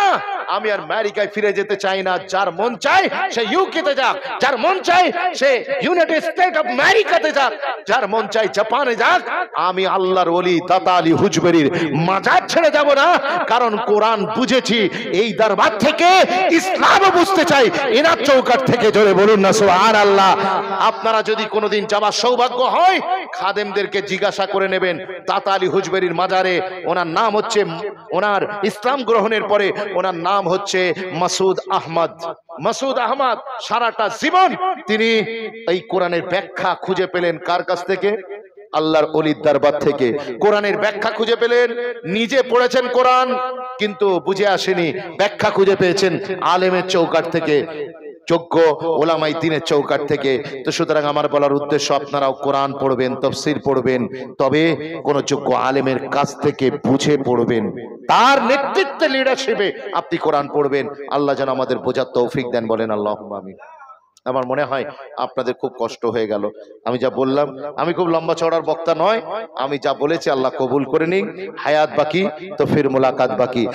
[SPEAKER 1] আমি আর আমেরিকায় ফিরে যেতে চাই না, যার মন চায় সে ইউকেতে যাক, যার মন চায় সে ইউনাইটেড স্টেট অফ আমেরিকাতে যাক, যার মন চায় জাপানে যাক, আমি আল্লাহর ওলি দাতা আলী হুজবেরির মাজার ছেড়ে যাব না। কারণ কোরআন বুঝেছি, এই দরবার থেকে ইসলাম বুঝতে চাই এনার চৌকাঠ থেকে। জোরে বলুন না সুবহানাল্লাহ? আপনারা যদি কোনোদিন যাবার সৌভাগ্য হয়, খাদেমদেরকে জিজ্ঞাসা করে নেবেন দাতা আলী হুজবেরির মাজারে ওনার নাম হচ্ছে, ওনার ইসলাম গ্রহণের পরে ওনার নাম হচ্ছে মাসুদ আহমদ। মাসুদ আহমদ সারাটা জীবন তিনি এই কোরআনের ব্যাখ্যা খুঁজে পেলেন কার কাছ থেকে? আল্লাহর ওলির দরবার থেকে। কোরআনের ব্যাখ্যা খুঁজে পেলেন, নিজে পড়েছেন কোরআন কিন্তু বুঝে আসেনি, ব্যাখ্যা খুঁজে পেয়েছেন আলেমের চৌকাঠ থেকে, যোগ্য ওলামাই দ্বীনের চৌকাঠ থেকে। তো সুতরাং আমার বলার উদ্দেশ্য, আপনারাও কোরআন পড়বেন, তাফসীর পড়বেন, তবে কোন যোগ্য আলেমের কাছ থেকে বুঝে পড়বেন, তার নেতৃত্বে, লিডারশিপে আপনি কোরআন পড়বেন। আল্লাহ যেন আমাদের বোঝার তৌফিক দেন, বলেন আল্লাহুম্মা আমিন। আমার মনে হয় আপনাদের খুব কষ্ট হয়ে গেল। আমি যা বললাম, আমি খুব লম্বা চওড়ার বক্তা নয়, আমি যা বলেছি আল্লাহ কবুল করে নিন। হায়াত বাকি তো ফির মুলাকাত বাকি।